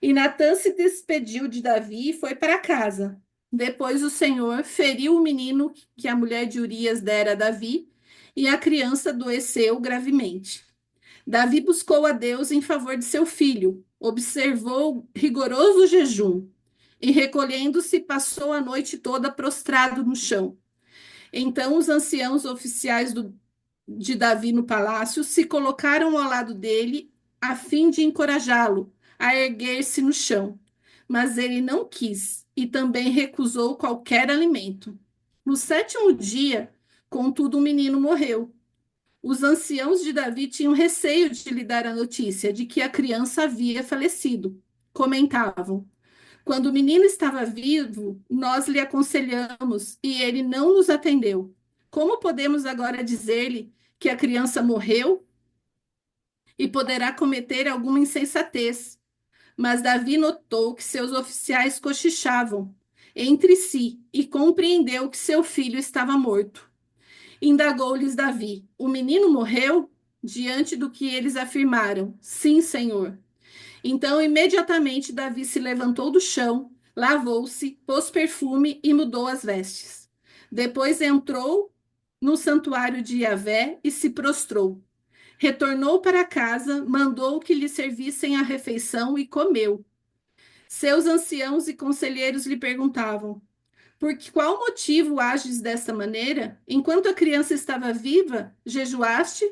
E Natã se despediu de Davi e foi para casa. Depois o Senhor feriu o menino que a mulher de Urias dera a Davi, e a criança adoeceu gravemente. Davi buscou a Deus em favor de seu filho, observou rigoroso jejum e, recolhendo-se, passou a noite toda prostrado no chão. Então os anciãos oficiais de Davi no palácio se colocaram ao lado dele a fim de encorajá-lo a erguer-se no chão. Mas ele não quis e também recusou qualquer alimento. No sétimo dia, contudo, o menino morreu. Os anciãos de Davi tinham receio de lhe dar a notícia de que a criança havia falecido. Comentavam: quando o menino estava vivo, nós lhe aconselhamos e ele não nos atendeu. Como podemos agora dizer-lhe que a criança morreu e poderá cometer alguma insensatez? Mas Davi notou que seus oficiais cochichavam entre si e compreendeu que seu filho estava morto. Indagou-lhes Davi: o menino morreu? Diante do que eles afirmaram: sim, Senhor. Então, imediatamente, Davi se levantou do chão, lavou-se, pôs perfume e mudou as vestes. Depois entrou no santuário de Yahvé e se prostrou. Retornou para casa, mandou que lhe servissem a refeição e comeu. Seus anciãos e conselheiros lhe perguntavam: por qual motivo ages desta maneira? Enquanto a criança estava viva, jejuaste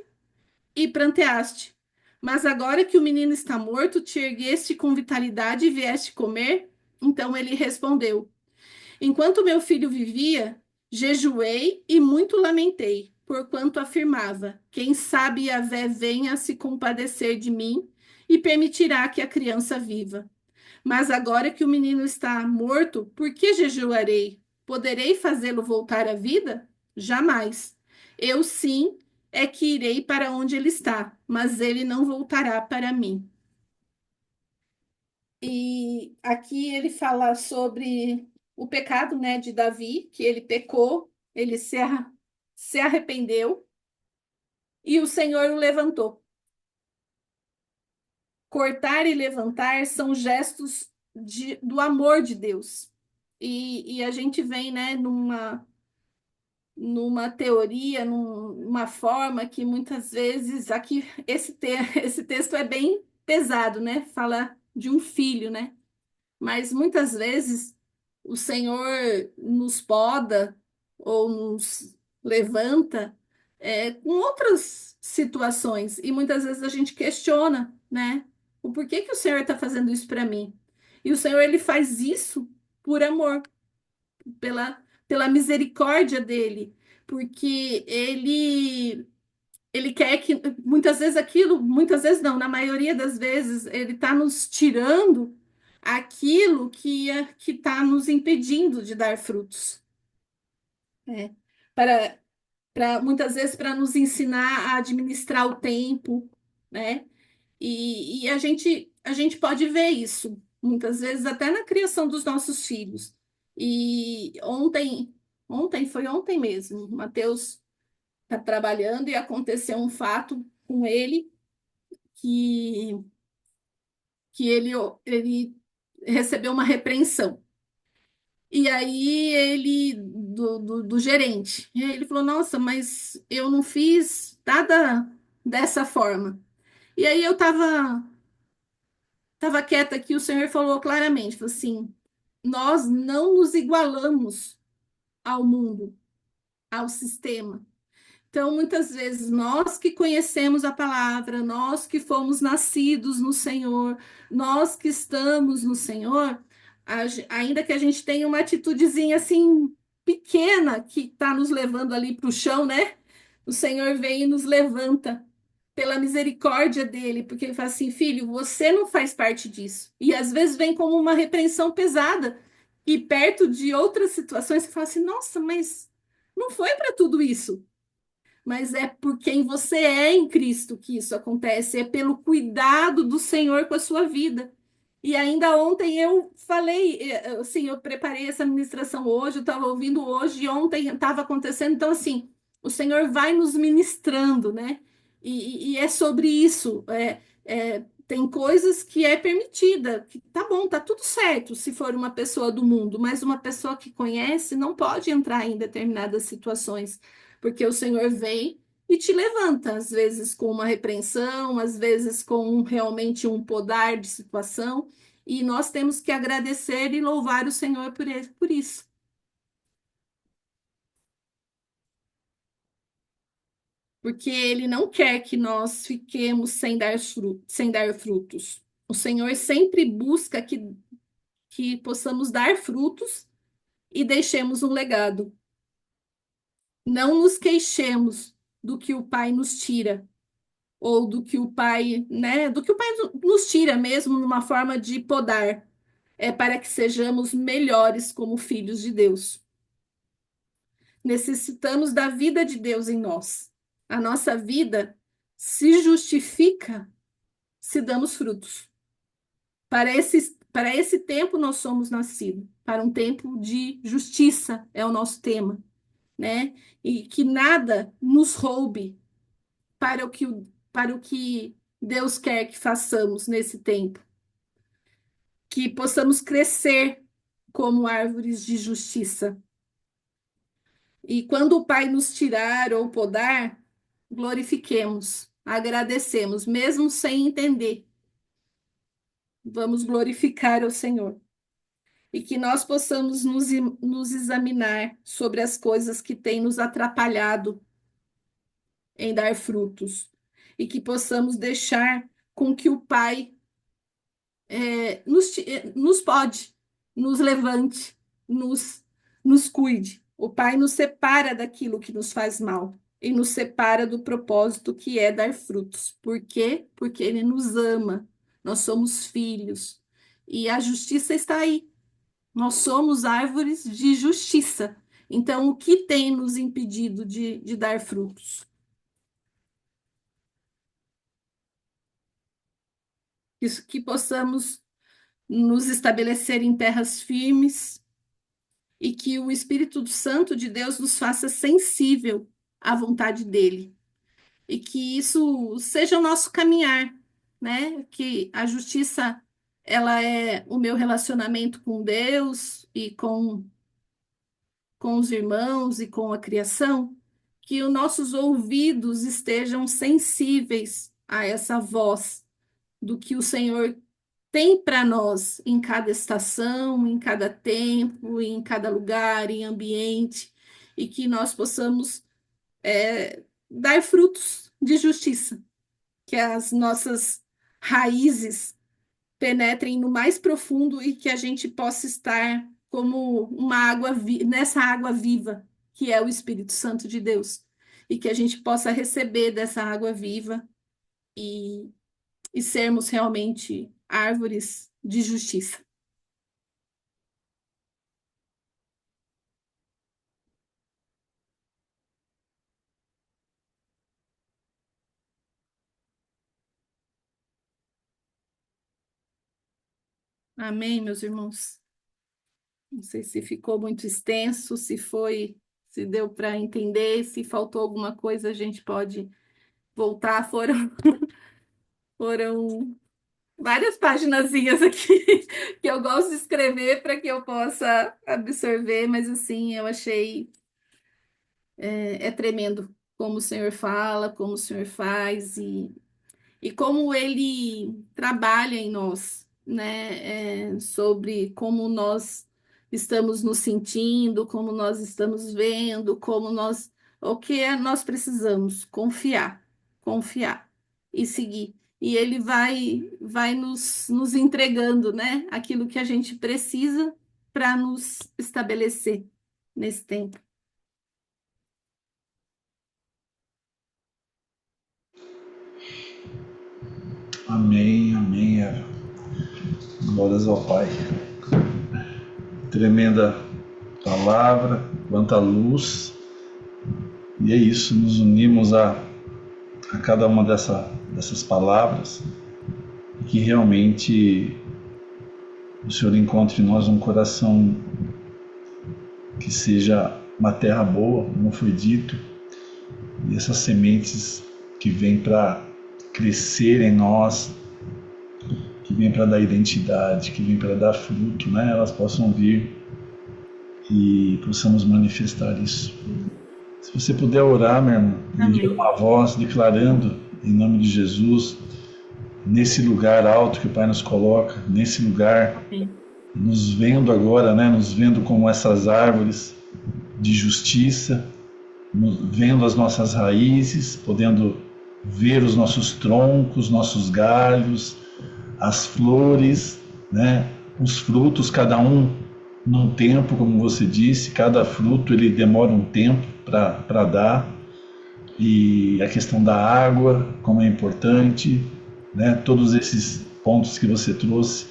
e pranteaste. Mas agora que o menino está morto, te ergueste com vitalidade e vieste comer? Então ele respondeu: enquanto meu filho vivia, jejuei e muito lamentei, porquanto afirmava: quem sabe Yahvé venha a se compadecer de mim e permitirá que a criança viva. Mas agora que o menino está morto, por que jejuarei? Poderei fazê-lo voltar à vida? Jamais. Eu sim é que irei para onde ele está, mas ele não voltará para mim. E aqui ele fala sobre o pecado, né, de Davi, que ele pecou, ele se arrependeu e o Senhor o levantou. Cortar e levantar são gestos do amor de Deus. E a gente vem, né, numa teoria, numa forma que muitas vezes aqui esse texto é bem pesado, né? Fala de um filho, né? Mas muitas vezes o Senhor nos poda ou nos levanta com outras situações e muitas vezes a gente questiona, né? O porquê que o Senhor está fazendo isso para mim? E o Senhor ele faz isso por amor, pela misericórdia dele, porque ele quer que muitas vezes aquilo, muitas vezes não, na maioria das vezes ele está nos tirando aquilo que está nos impedindo de dar frutos, né? Para muitas vezes para nos ensinar a administrar o tempo, né? E a gente pode ver isso, muitas vezes, até na criação dos nossos filhos. E foi ontem mesmo, o Mateus está trabalhando e aconteceu um fato com ele que, que ele recebeu uma repreensão. E aí do gerente, e aí ele falou, nossa, mas eu não fiz nada dessa forma. E aí eu estava quieta aqui, o Senhor falou claramente, falou assim, nós não nos igualamos ao mundo, ao sistema. Então, muitas vezes, nós que conhecemos a palavra, nós que fomos nascidos no Senhor, nós que estamos no Senhor, ainda que a gente tenha uma atitudezinha assim pequena que está nos levando ali para o chão, né? O Senhor vem e nos levanta pela misericórdia dele, porque ele fala assim, filho, você não faz parte disso. E às vezes vem como uma repreensão pesada. E perto de outras situações, você fala assim, nossa, mas não foi para tudo isso. Mas é por quem você é em Cristo que isso acontece, é pelo cuidado do Senhor com a sua vida. E ainda ontem eu falei, assim, eu preparei essa ministração hoje, eu estava ouvindo hoje, e ontem estava acontecendo, então, assim, o Senhor vai nos ministrando, né? E é sobre isso. Tem coisas que é permitida, que tá bom, tá tudo certo se for uma pessoa do mundo, mas uma pessoa que conhece não pode entrar em determinadas situações, porque o Senhor vem e te levanta, às vezes com uma repreensão, às vezes com realmente um podar de situação, e nós temos que agradecer e louvar o Senhor por isso. Porque Ele não quer que nós fiquemos sem dar frutos. O Senhor sempre busca que possamos dar frutos e deixemos um legado. Não nos queixemos do que o Pai nos tira, ou do que o Pai, né, do que o Pai nos tira mesmo numa forma de podar. É para que sejamos melhores como filhos de Deus. Necessitamos da vida de Deus em nós. A nossa vida se justifica se damos frutos. Para esse tempo nós somos nascidos, para um tempo de justiça é o nosso tema, né? E que nada nos roube para o que Deus quer que façamos nesse tempo. Que possamos crescer como árvores de justiça. E quando o Pai nos tirar ou podar, glorifiquemos, agradecemos, mesmo sem entender. Vamos glorificar ao Senhor. E que nós possamos nos examinar sobre as coisas que têm nos atrapalhado em dar frutos. E que possamos deixar com que o Pai nos pode, nos levante, nos cuide. O Pai nos separa daquilo que nos faz mal e nos separa do propósito que é dar frutos. Por quê? Porque Ele nos ama. Nós somos filhos. E a justiça está aí. Nós somos árvores de justiça. Então, o que tem nos impedido de dar frutos? Isso, que possamos nos estabelecer em terras firmes e que o Espírito Santo de Deus nos faça sensível à vontade dele. E que isso seja o nosso caminhar, né? Que a justiça, ela é o meu relacionamento com Deus e com os irmãos e com a criação, que os nossos ouvidos estejam sensíveis a essa voz do que o Senhor tem para nós em cada estação, em cada tempo, em cada lugar, em ambiente, e que nós possamos dar frutos de justiça, que as nossas raízes penetrem no mais profundo e que a gente possa estar como uma água nessa água viva, que é o Espírito Santo de Deus, e que a gente possa receber dessa água viva e sermos realmente árvores de justiça. Amém, meus irmãos? Não sei se ficou muito extenso, se deu para entender, se faltou alguma coisa, a gente pode voltar. Foram várias paginazinhas aqui que eu gosto de escrever para que eu possa absorver, mas assim, eu achei é tremendo como o Senhor fala, como o Senhor faz e como ele trabalha em nós, né? Sobre como nós estamos nos sentindo, como nós estamos vendo, o que nós precisamos confiar e seguir. E ele vai nos entregando, né? Aquilo que a gente precisa para nos estabelecer nesse tempo. Amém, amém, Eva. Glórias ao Pai. Tremenda palavra, quanta luz. E é isso, nos unimos a cada uma dessas palavras, que realmente o Senhor encontre em nós um coração que seja uma terra boa, como foi dito, e essas sementes que vêm para crescer em nós, que vêm para dar identidade, que vêm para dar fruto, né? Elas possam vir e possamos manifestar isso. Se você puder orar, minha irmã, Amém. erguer uma voz declarando em nome de Jesus, nesse lugar alto que o Pai nos coloca, nesse lugar, Amém. nos vendo agora, né, nos vendo como essas árvores de justiça, vendo as nossas raízes, podendo ver os nossos troncos, nossos galhos, as flores, né, os frutos, cada um num tempo, como você disse, cada fruto ele demora um tempo para dar, e a questão da água, como é importante, né, todos esses pontos que você trouxe,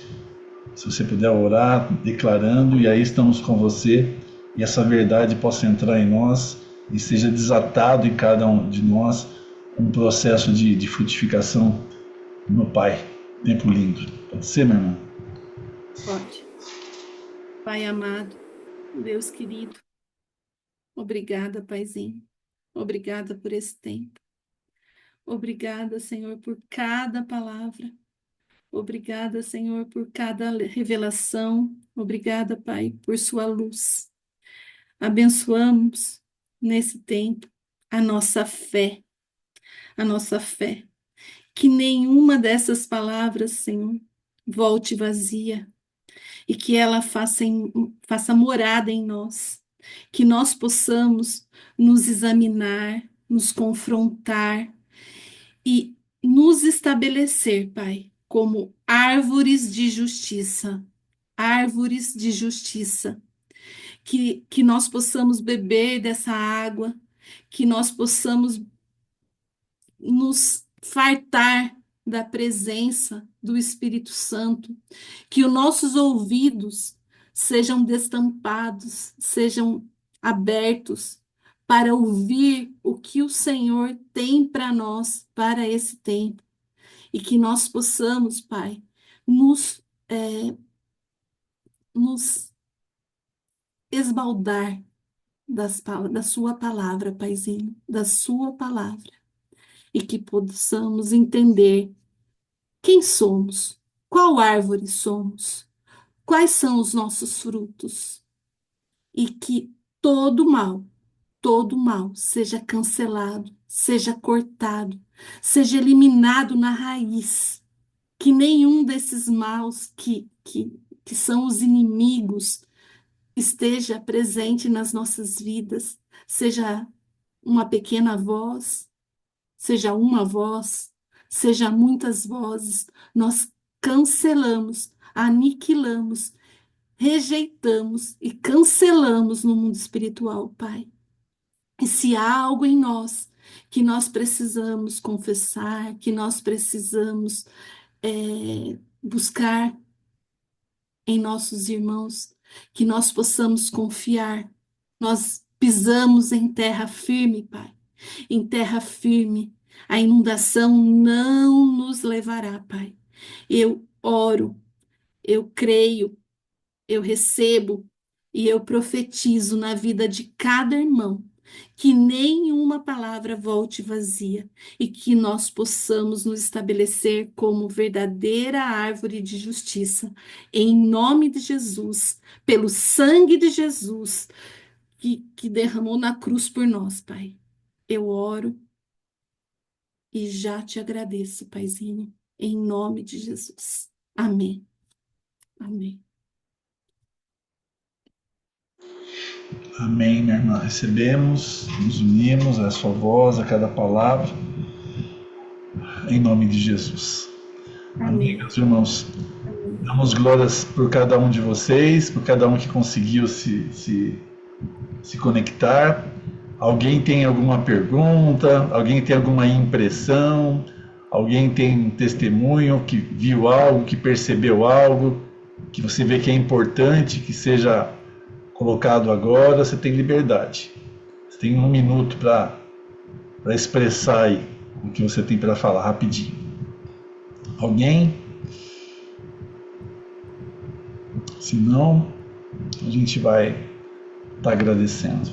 se você puder orar, declarando, e aí estamos com você, e essa verdade possa entrar em nós e seja desatado em cada um de nós um processo de frutificação no Pai. Tempo lindo. Pode ser, meu irmão? Pode. Pai amado, Deus querido, obrigada, Paizinho. Obrigada por esse tempo. Obrigada, Senhor, por cada palavra. Obrigada, Senhor, por cada revelação. Obrigada, Pai, por sua luz. Abençoamos nesse tempo a nossa fé. A nossa fé. Que nenhuma dessas palavras, Senhor, volte vazia e que ela faça morada em nós. Que nós possamos nos examinar, nos confrontar e nos estabelecer, Pai, como árvores de justiça. Árvores de justiça. Que nós possamos beber dessa água, que nós possamos nos fartar da presença do Espírito Santo, que os nossos ouvidos sejam destampados, sejam abertos para ouvir o que o Senhor tem para nós, para esse tempo, e que nós possamos, Pai, nos esbaldar da sua palavra, Paizinho, da sua palavra, e que possamos entender quem somos, qual árvore somos, quais são os nossos frutos, e que todo mal seja cancelado, seja cortado, seja eliminado na raiz, que nenhum desses maus que são os inimigos esteja presente nas nossas vidas, seja uma pequena voz, seja uma voz, seja muitas vozes, nós cancelamos, aniquilamos, rejeitamos e cancelamos no mundo espiritual, Pai. E se há algo em nós que nós precisamos confessar, que nós precisamos buscar em nossos irmãos, que nós possamos confiar, nós pisamos em terra firme, Pai, em terra firme. A inundação não nos levará, Pai. Eu oro, eu creio, eu recebo e eu profetizo na vida de cada irmão que nenhuma palavra volte vazia e que nós possamos nos estabelecer como verdadeira árvore de justiça, em nome de Jesus, pelo sangue de Jesus que derramou na cruz por nós, Pai. Eu oro e já te agradeço, Paizinho, em nome de Jesus. Amém. Amém. Amém, minha irmã. Recebemos, nos unimos à sua voz, a cada palavra, em nome de Jesus. Amém, meus irmãos. Damos glórias por cada um de vocês, por cada um que conseguiu se conectar. Alguém tem alguma pergunta? Alguém tem alguma impressão? Alguém tem um testemunho que viu algo, que percebeu algo, que você vê que é importante que seja colocado agora? Você tem liberdade. Você tem 1 minuto para expressar aí o que você tem para falar, rapidinho. Alguém? Se não, a gente vai estar agradecendo.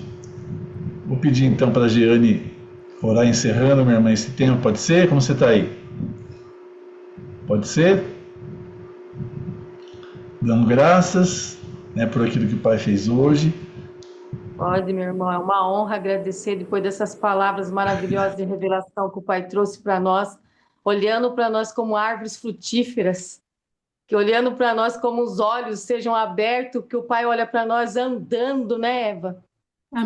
Vou pedir então para a Jeane orar encerrando, minha irmã, esse tempo. Pode ser? Como você está aí? Pode ser? Dando graças, né, por aquilo que o Pai fez hoje. Pode, meu irmão, é uma honra agradecer depois dessas palavras maravilhosas de revelação que o Pai trouxe para nós, olhando para nós como árvores frutíferas, que olhando para nós como os olhos sejam abertos, que o Pai olha para nós andando, né, Eva?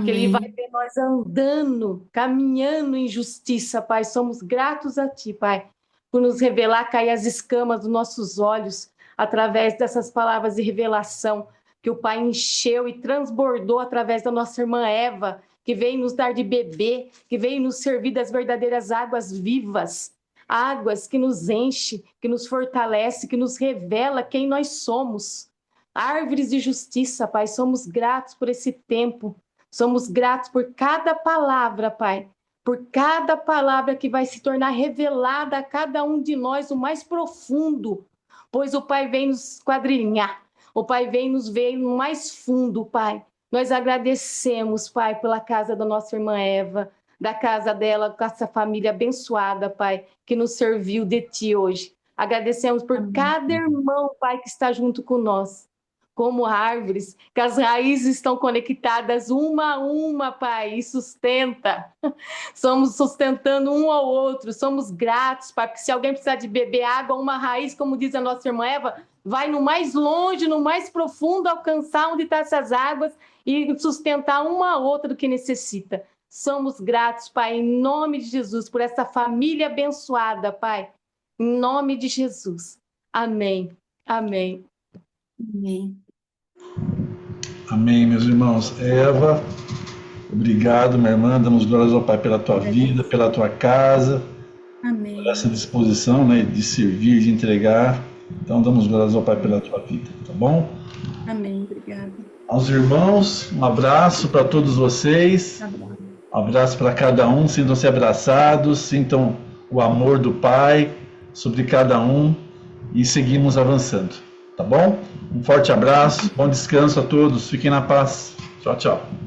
Que Ele vai Amém. ver nós andando, caminhando em justiça, Pai. Somos gratos a Ti, Pai, por nos revelar, cair as escamas dos nossos olhos, através dessas palavras de revelação, que o Pai encheu e transbordou através da nossa irmã Eva, que veio nos dar de beber, que veio nos servir das verdadeiras águas vivas, águas que nos enche, que nos fortalece, que nos revela quem nós somos. Árvores de justiça, Pai, somos gratos por esse tempo. Somos gratos por cada palavra, Pai, por cada palavra que vai se tornar revelada a cada um de nós, o mais profundo, pois o Pai vem nos esquadrinhar, o Pai vem nos ver no mais fundo, Pai. Nós agradecemos, Pai, pela casa da nossa irmã Eva, da casa dela, com essa família abençoada, Pai, que nos serviu de Ti hoje. Agradecemos por Amém. cada irmão, Pai, que está junto com nós, como árvores, que as raízes estão conectadas uma a uma, Pai, e sustenta. Somos sustentando um ao outro, somos gratos, Pai, porque se alguém precisar de beber água, uma raiz, como diz a nossa irmã Eva, vai no mais longe, no mais profundo, alcançar onde estão essas águas e sustentar uma a outra do que necessita. Somos gratos, Pai, em nome de Jesus, por essa família abençoada, Pai, em nome de Jesus. Amém. Amém. Amém. Amém, meus irmãos. Eva, obrigado, minha irmã. Damos glórias ao Pai pela tua vida, pela tua casa, Amém. por essa disposição, né, de servir, de entregar. Então, damos glórias ao Pai pela tua vida, tá bom? Amém. Obrigada. Aos irmãos, um abraço para todos vocês. Abraço. Um abraço para cada um. Sintam-se abraçados, sintam o amor do Pai sobre cada um e seguimos avançando, tá bom? Um forte abraço, bom descanso a todos. Fiquem na paz. Tchau, tchau.